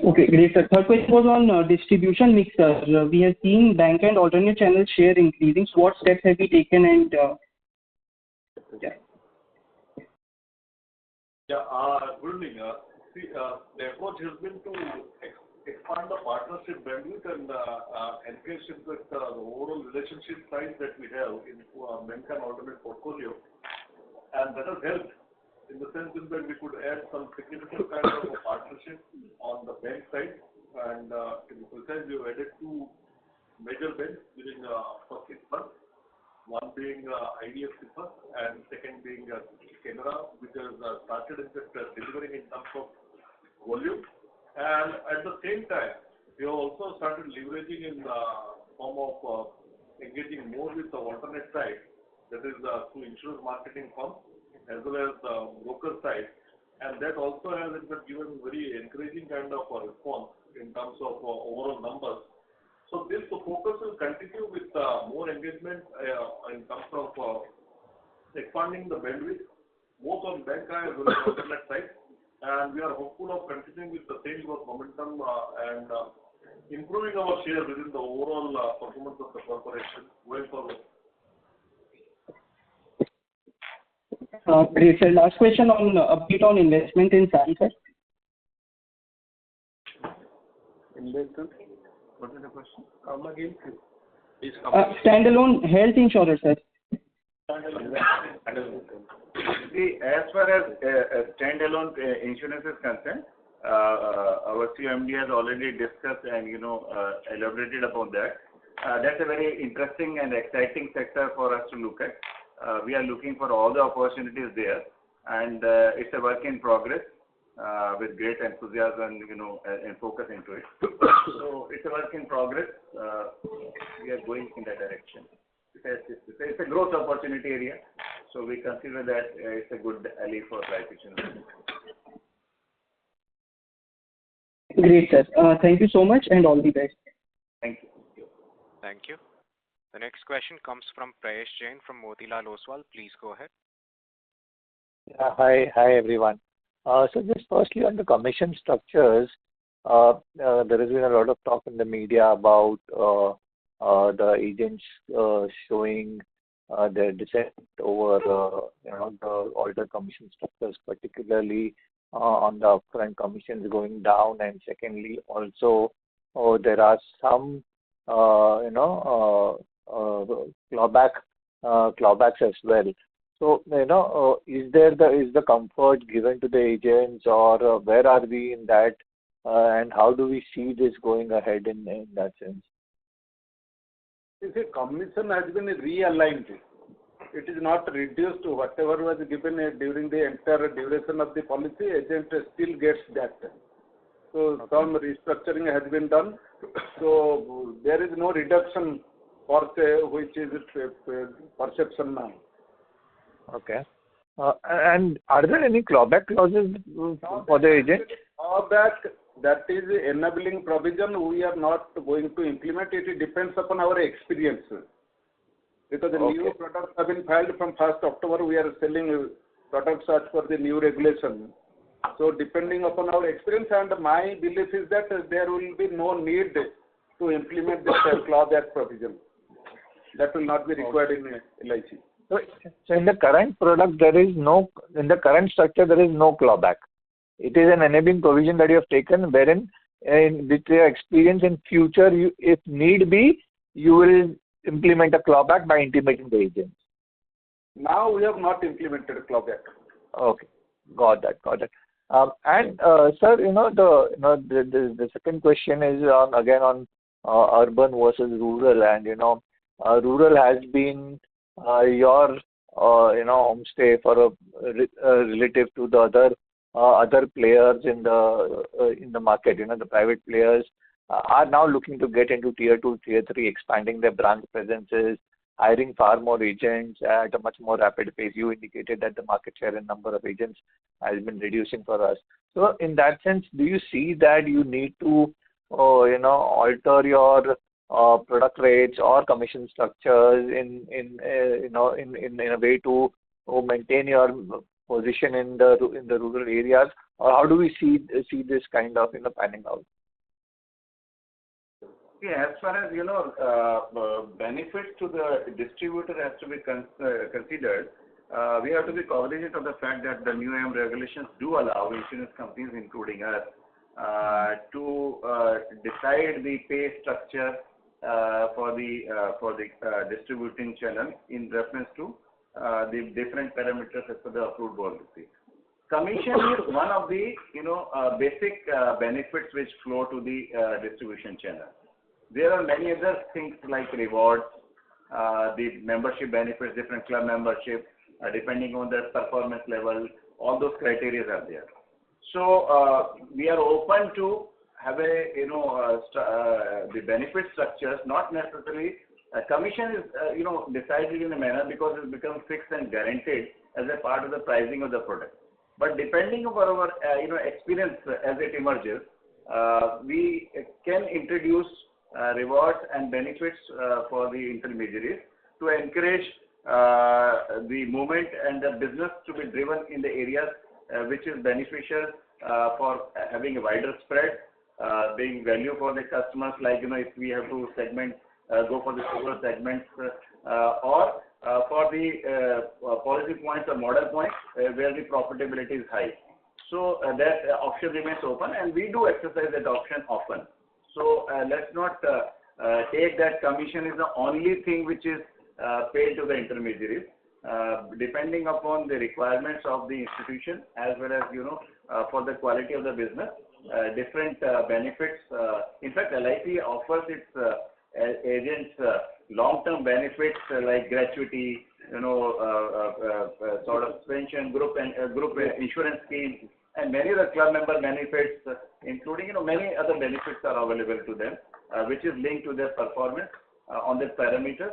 Okay, great, sir. Third question was on distribution mix, sir. We have seen bank and alternate channel share increasing. So what steps have we taken and yeah. Good evening. The approach has been to expand the partnership bandwidth and engage with the overall relationship size that we have in bank and alternate portfolio. And that has helped in the sense that we could add some significant kind of a partnership on the bank side. And to be precise, we have added two major banks during the first 6 months. One being IDFC first and second being Canara, which has started in fact delivering in terms of volume. And at the same time, we have also started leveraging in the form of engaging more with the alternate side, that is through insurance marketing firms as well as the broker side. And that also has in fact given very encouraging kind of a response in terms of overall numbers. So this focus will continue with more engagement in terms of expanding the bandwidth, both on bank as well as alternate side. And we are hopeful of continuing with the same growth momentum and improving our share within the overall performance of the corporation going forward. Great, sir. Last question on update on investment in SAI, sir. Investment? What is the question? Come again, please. Standalone health insurer, sir. See, as far as standalone insurance is concerned, our CMD has already discussed and elaborated upon that. That's a very interesting and exciting sector for us to look at. We are looking for all the opportunities there, and it's a work in progress with great enthusiasm and focus into it. So it's a work in progress. We are going in that direction. It's a growth opportunity area, so we consider that it's a good ally for life insurance. Great, sir. Thank you so much and all the best. Thank you. Thank you. The next question comes from Prayesh Jain from Motilal Oswal. Please go ahead. Hi everyone. So just firstly on the commission structures, there has been a lot of talk in the media about the agents showing their dissent over the altered commission structures, particularly on the upfront commissions going down, and secondly also there are some clawbacks as well. So is the comfort given to the agents, or where are we in that, and how do we see this going ahead in that sense? The commission has been realigned. It is not reduced to whatever was given during the entire duration of the policy. Agent still gets that. So some restructuring has been done. So there is no reduction per se, which is perception now. Okay. And are there any clawback clauses for the agent? Clawback, that is enabling provision. We are not going to implement it. It depends upon our experience. Because the new products have been filed from 1st October, we are selling products as per the new regulation. So depending upon our experience, and my belief is that there will be no need to implement this clawback provision. That will not be required in LIC. So in the current product, in the current structure, there is no clawback. It is an enabling provision that you have taken, wherein with your experience in future, if need be, you will implement a clawback by intimating the agents. Now we have not implemented a clawback. Okay, got that. And sir, the second question is on urban versus rural, and rural has been your homestay for relative to the other other players in the market, the private players are now looking to get into tier 2, tier 3, expanding their branch presences, hiring far more agents at a much more rapid pace. You indicated that the market share and number of agents has been reducing for us. So in that sense, do you see that you need to, alter your product rates or commission structures in a way to maintain your position in the rural areas, or how do we see this kind of panning out? Yeah, as far as benefits to the distributor has to be considered. We have to be cognizant of the fact that the new regulations do allow insurance companies, including us, to decide the pay structure for the distributing channel in reference to the different parameters as per the approved policy. Commission is one of the basic benefits which flow to the distribution channel. There are many other things like rewards, the membership benefits, different club membership, depending on their performance level. All those criteria are there. So we are open to have the benefit structures. Not necessarily commission is decided in a manner because it becomes fixed and guaranteed as a part of the pricing of the product. But depending on our experience as it emerges, we can introduce rewards and benefits for the intermediaries to encourage the movement and the business to be driven in the areas which is beneficial for having a wider spread, being value for the customers, like if we have to go for the silver segments, or for the policy points or model points where the profitability is high. So that option remains open, and we do exercise that option often. So let's not take that commission is the only thing which is paid to the intermediaries. Depending upon the requirements of the institution as well as for the quality of the business, different benefits. In fact, LIC offers its agents long-term benefits like gratuity, sort of pension, group insurance scheme, and many other club member benefits, including many other benefits are available to them, which is linked to their performance on the parameters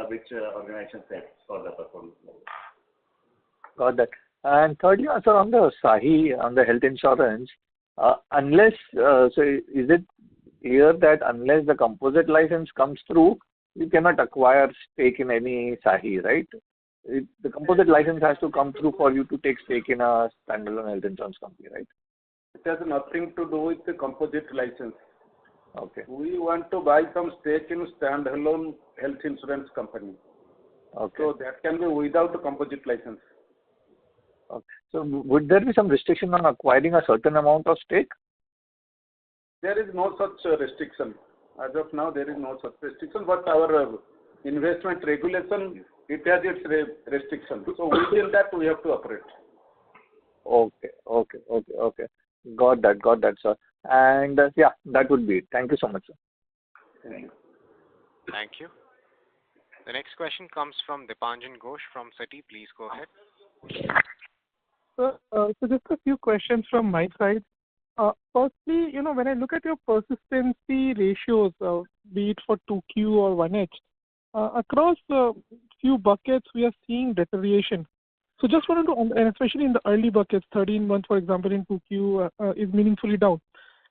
which organization sets for the performance level. Got that. And thirdly, also on the SAHI, on the health insurance, unless so is it clear that unless the composite license comes through, you cannot acquire stake in any SAHI, right? The composite license has to come through for you to take stake in a standalone health insurance company, right? It has nothing to do with the composite license. Okay. We want to buy some stake in standalone health insurance company. Okay. So that can be without a composite license. Okay. So would there be some restriction on acquiring a certain amount of stake? There is no such restriction. As of now, there is no such restriction, but our investment regulation, it has its restriction. So within that, we have to operate. Okay. Got that, sir. And yeah, that would be it. Thank you so much, sir. Thank you. Thank you. The next question comes from Dipanjan Ghosh from Citi. Please go ahead. So just a few questions from my side. Firstly, when I look at your persistency ratios, be it for 2Q or 1H, across few buckets, we are seeing deterioration. So just wanted to, and especially in the early buckets, 13 months, for example, in 2Q is meaningfully down.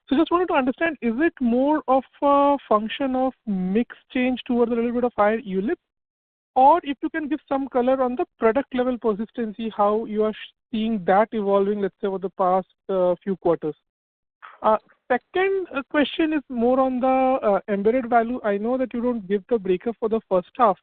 So just wanted to understand, is it more of a function of mix change towards a little bit of higher ULIP? Or if you can give some color on the product level persistency, how you are seeing that evolving, let's say, over the past few quarters. Second question is more on the embedded value. I know that you don't give the breakup for the first half,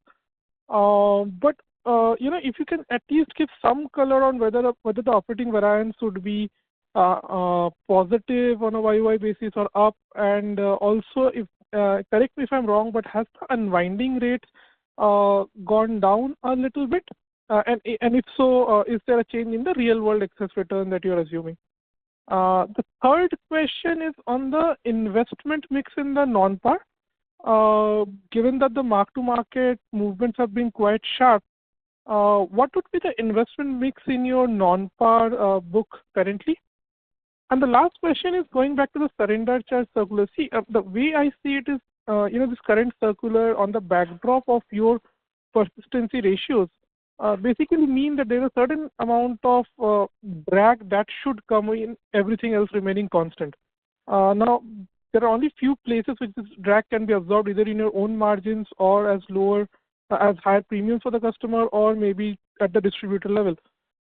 but if you can at least give some color on whether the operating variance would be positive on a YY basis or up, and also if correct me if I'm wrong, but has the unwinding rate gone down a little bit, and if so, is there a change in the real world excess return that you're assuming? The third question is on the investment mix in the non-par. Given that the mark-to-market movements have been quite sharp, what would be the investment mix in your non-par book currently? And the last question is going back to the surrender charge circular. See, the way I see it is, this current circular on the backdrop of your persistency ratios basically mean that there is a certain amount of drag that should come in, everything else remaining constant. Now, there are only few places which this drag can be absorbed, either in your own margins or as lower, as higher premiums for the customer, or maybe at the distributor level.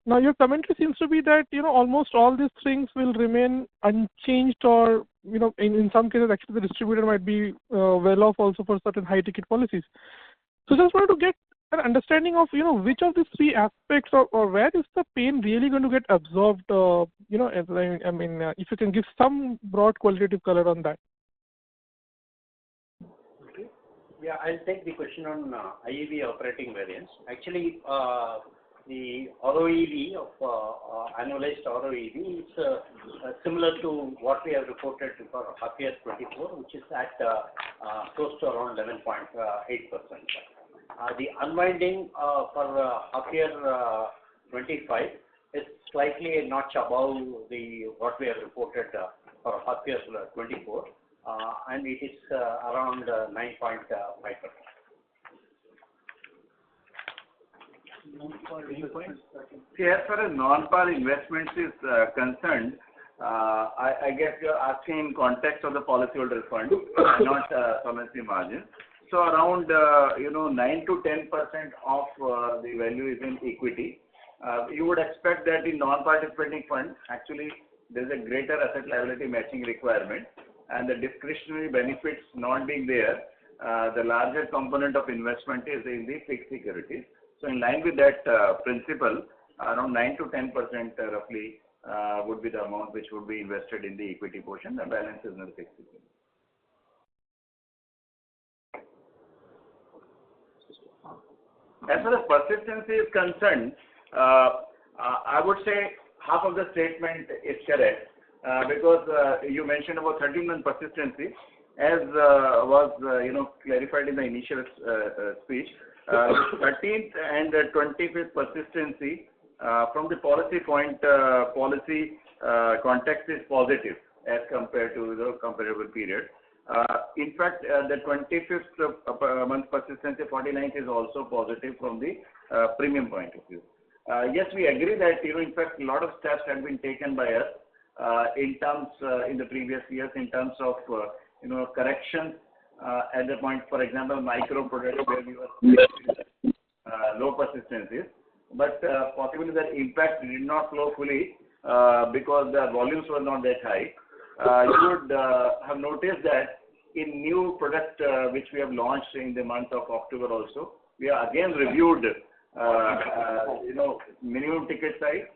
Now, your commentary seems to be that, almost all these things will remain unchanged, or, in some cases, actually, the distributor might be well off also for certain high-ticket policies. So just wanted to get an understanding of, which of these three aspects, or where is the pain really going to get absorbed, if you can give some broad qualitative color on that. Yeah, I'll take the question on IEV operating variance. Actually, the ROEV of annualized ROEV is similar to what we have reported for half year 24, which is at close to around 11.8%. The unwinding for half year 25 is slightly a notch above what we have reported for half year 24, and it is around 9.5%. See, as far as non-par investments is concerned, I guess you're asking in context of the policyholder fund, not solvency margin. So around 9 to 10% of the value is in equity. You would expect that in non-participating fund, actually there is a greater asset liability matching requirement, and the discretionary benefits not being there, the larger component of investment is in the fixed securities. So in line with that principle, around 9 to 10% roughly would be the amount which would be invested in the equity portion. The balance is in the fixed security. As far as persistency is concerned, I would say half of the statement is correct because you mentioned about 13-month persistency, as was clarified in the initial speech. 13th and 25th persistency from the policy context is positive as compared to the comparable period. In fact, the 25th month persistency 49th is also positive from the premium point of view. Yes, we agree that in fact a lot of steps have been taken by us in terms in the previous years in terms of correction at the point, for example, micro products where we were low persistencies, but possibly the impact did not flow fully because the volumes were not that high. You would have noticed that in new product which we have launched in the month of October also, we have again reviewed minimum ticket size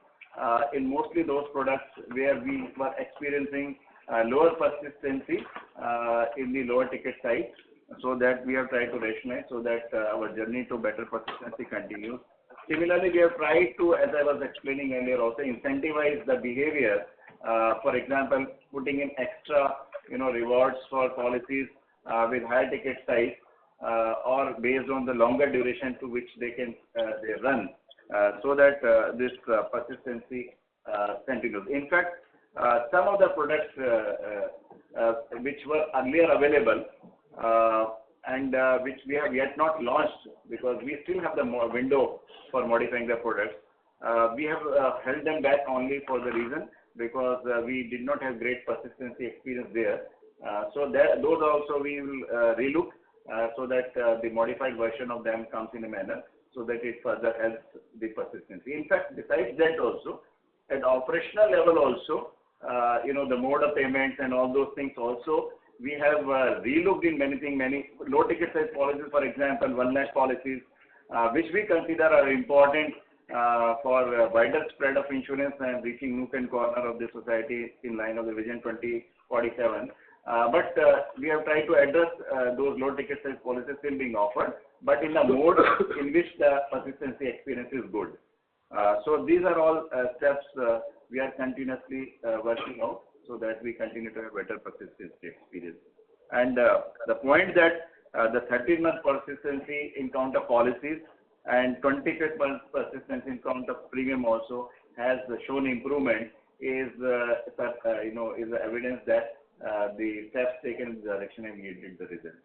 in mostly those products where we were experiencing lower persistency in the lower ticket size, so that we have tried to rationalize so that our journey to better persistency continues. Similarly, we have tried to, as I was explaining earlier, also incentivize the behavior. For example, putting in extra rewards for policies with higher ticket size or based on the longer duration to which they run, so that this persistency continues. In fact, some of the products which were earlier available and which we have yet not launched because we still have the window for modifying the products, we have held them back only for the reason because we did not have great persistency experience there. So those also we will relook so that the modified version of them comes in a manner so that it further helps the persistency. In fact, besides that also, at operational level also, the mode of payments and all those things also, we have relooked in many low ticket size policies, for example, 1 lakh policies, which we consider are important for a wider spread of insurance and reaching nook and corner of the society in line of the Vision 2047. But we have tried to address those low ticket size policies still being offered, but in a mode in which the persistency experience is good. So these are all steps we are continuously working out so that we continue to have better persistency experience. And the point that the 13-month persistency in count of policies and 25th month persistency in count of premium also has shown improvement is is the evidence that the steps taken in the direction have yielded the result.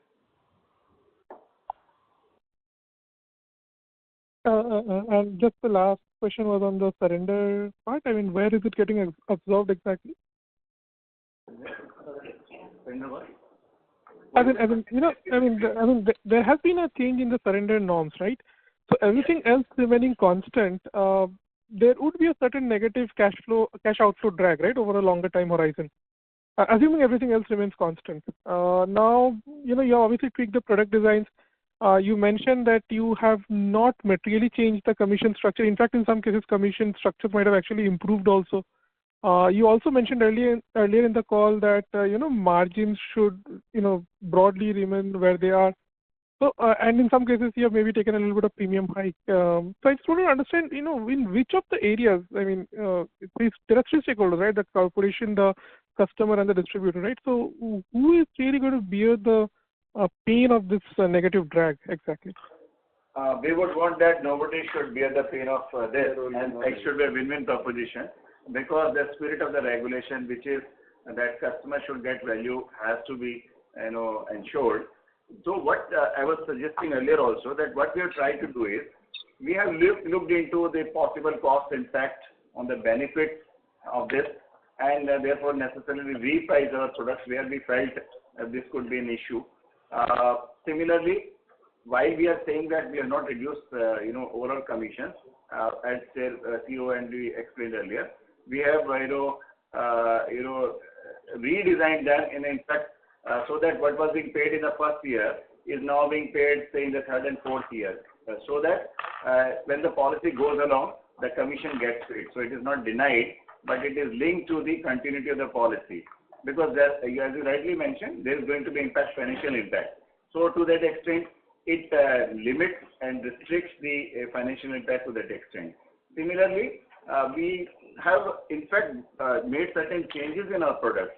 And just the last question was on the surrender part. I mean, where is it getting absorbed exactly? Surrender what? There has been a change in the surrender norms, right? So everything else remaining constant, there would be a certain negative cash outflow drag, right, over a longer time horizon. Assuming everything else remains constant. Now, you obviously tweaked the product designs. You mentioned that you have not materially changed the commission structure. In fact, in some cases, commission structures might have actually improved also. You also mentioned earlier in the call that margins should broadly remain where they are. So and in some cases you have maybe taken a little bit of premium hike. So I just want to understand in which of the areas, I mean, there are three stakeholders, right? The corporation, the customer, and the distributor, right? So who is really going to bear the pain of this negative drag exactly? We would want that nobody should bear the pain of this, and it should be a win-win proposition, because the spirit of the regulation, which is that customer should get value, has to be ensured. So what I was suggesting earlier also, that what we have tried to do is, we have looked into the possible cost impact on the benefits of this, and therefore necessarily reprice our products where we felt this could be an issue. Similarly, while we are saying that we have not reduced overall commissions, as CEO and we explained earlier, we have redesigned them in fact, so that what was being paid in the first year is now being paid, say, in the third and fourth year, so that when the policy goes along, the commission gets paid. So it is not denied, but it is linked to the continuity of the policy. Because there, as you rightly mentioned, there is going to be financial impact. So to that extent, it limits and restricts the financial impact to that extent. Similarly, we have in fact made certain changes in our products,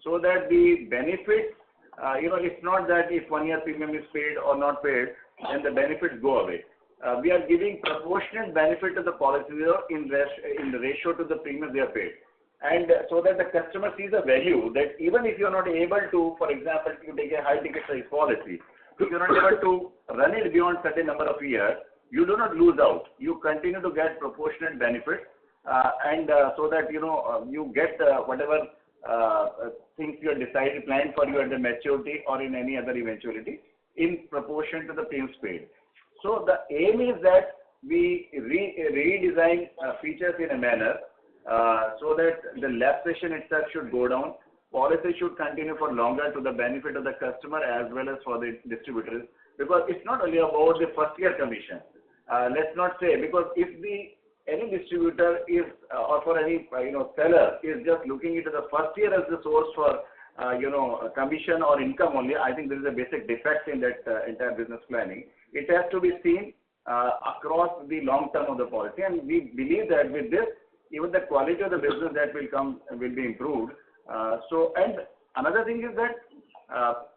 so that the benefits, it's not that if 1 year premium is paid or not paid, then the benefits go away. We are giving proportionate benefit to the policyholder in the ratio to the premium they are paid. And so that the customer sees a value that even if you are not able to, for example, if you take a high ticket size policy, if you are not able to run it beyond certain number of years, you do not lose out. You continue to get proportionate benefits, and so that you get whatever things you have decided, planned for you at the maturity or in any other eventuality, in proportion to the premiums paid. So the aim is that we redesign features in a manner so that the lapsation itself should go down. Policy should continue for longer to the benefit of the customer as well as for the distributors, because it's not only about the first year commission. Let's not say, because if any distributor is or for any seller is just looking into the first year as the source for commission or income only, I think there is a basic defect in that entire business planning. It has to be seen across the long term of the policy, and we believe that with this, even the quality of the business that will come will be improved. And another thing is that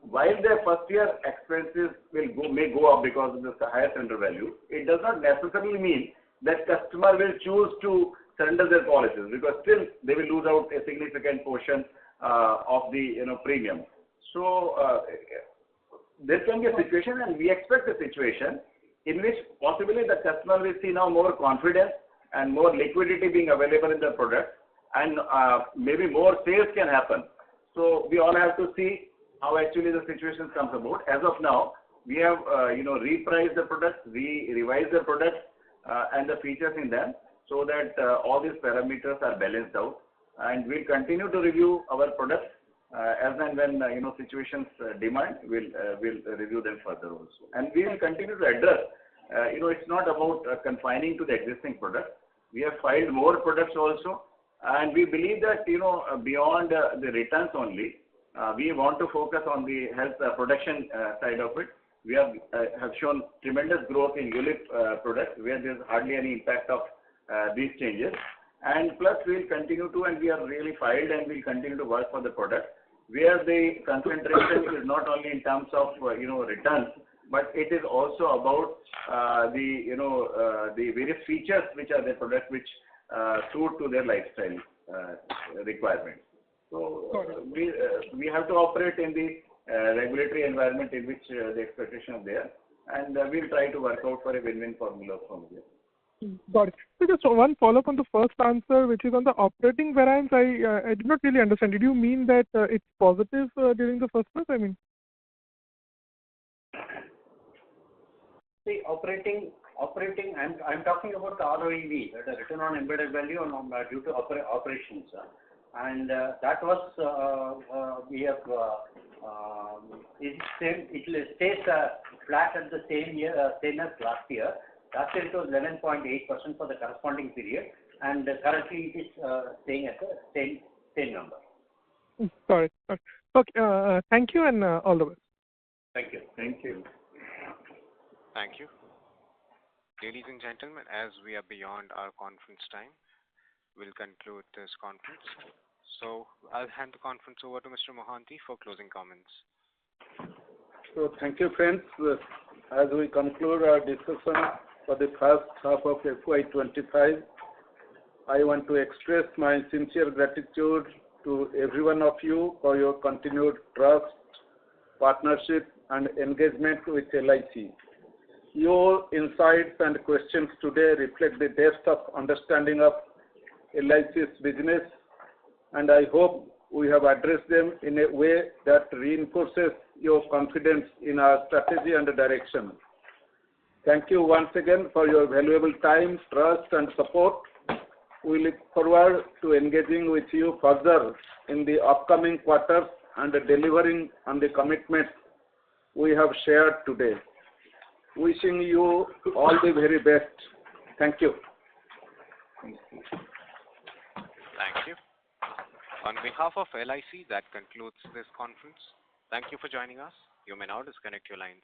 while the first year expenses may go up because of the higher surrender value, it does not necessarily mean that customer will choose to surrender their policies, because still they will lose out a significant portion of the premium. So there can be a situation, and we expect a situation in which possibly the customer will see now more confidence and more liquidity being available in the product, and maybe more sales can happen. So we all have to see how actually the situation comes about. As of now, we have repriced the products, we revised the products and the features in them, so that all these parameters are balanced out, and we'll continue to review our products as and when situations demand. We'll review them further also, and we will continue to address. It's not about confining to the existing product. We have filed more products also, and we believe that beyond the returns only, we want to focus on the health protection side of it. We have shown tremendous growth in ULIP products, where there's hardly any impact of these changes. And plus, we'll continue to, and we are really filed, and we'll continue to work for the product, where the concentration is not only in terms of returns, but it is also about the various features which are the product which suit to their lifestyle. requirements. So we have to operate in the regulatory environment in which the expectation is there, and we'll try to work out for a win-win formula from there. Got it. So just one follow-up on the first answer, which is on the operating variance. I did not really understand. Did you mean that it's positive during the first month? I mean, see, operating. I'm talking about the ROEV, the return on embedded value on due to operations, and that was we have it stays flat at the same as last year. Last year it was 11.8% for the corresponding period, and currently it is staying at the same number. Sorry. Okay. Thank you, and all the best. Thank you. Thank you. Thank you. Ladies and gentlemen, as we are beyond our conference time, we'll conclude this conference. So I'll hand the conference over to Mr. Mohanty for closing comments. So thank you, friends. As we conclude our discussion for the first half of FY25, I want to express my sincere gratitude to every one of you for your continued trust, partnership, and engagement with LIC. Your insights and questions today reflect the depth of understanding of LIC's business, and I hope we have addressed them in a way that reinforces your confidence in our strategy and direction. Thank you once again for your valuable time, trust, and support. We look forward to engaging with you further in the upcoming quarters and delivering on the commitments we have shared today. Wishing you all the very best. Thank you. Thank you. On behalf of LIC, that concludes this conference. Thank you for joining us. You may now disconnect your lines.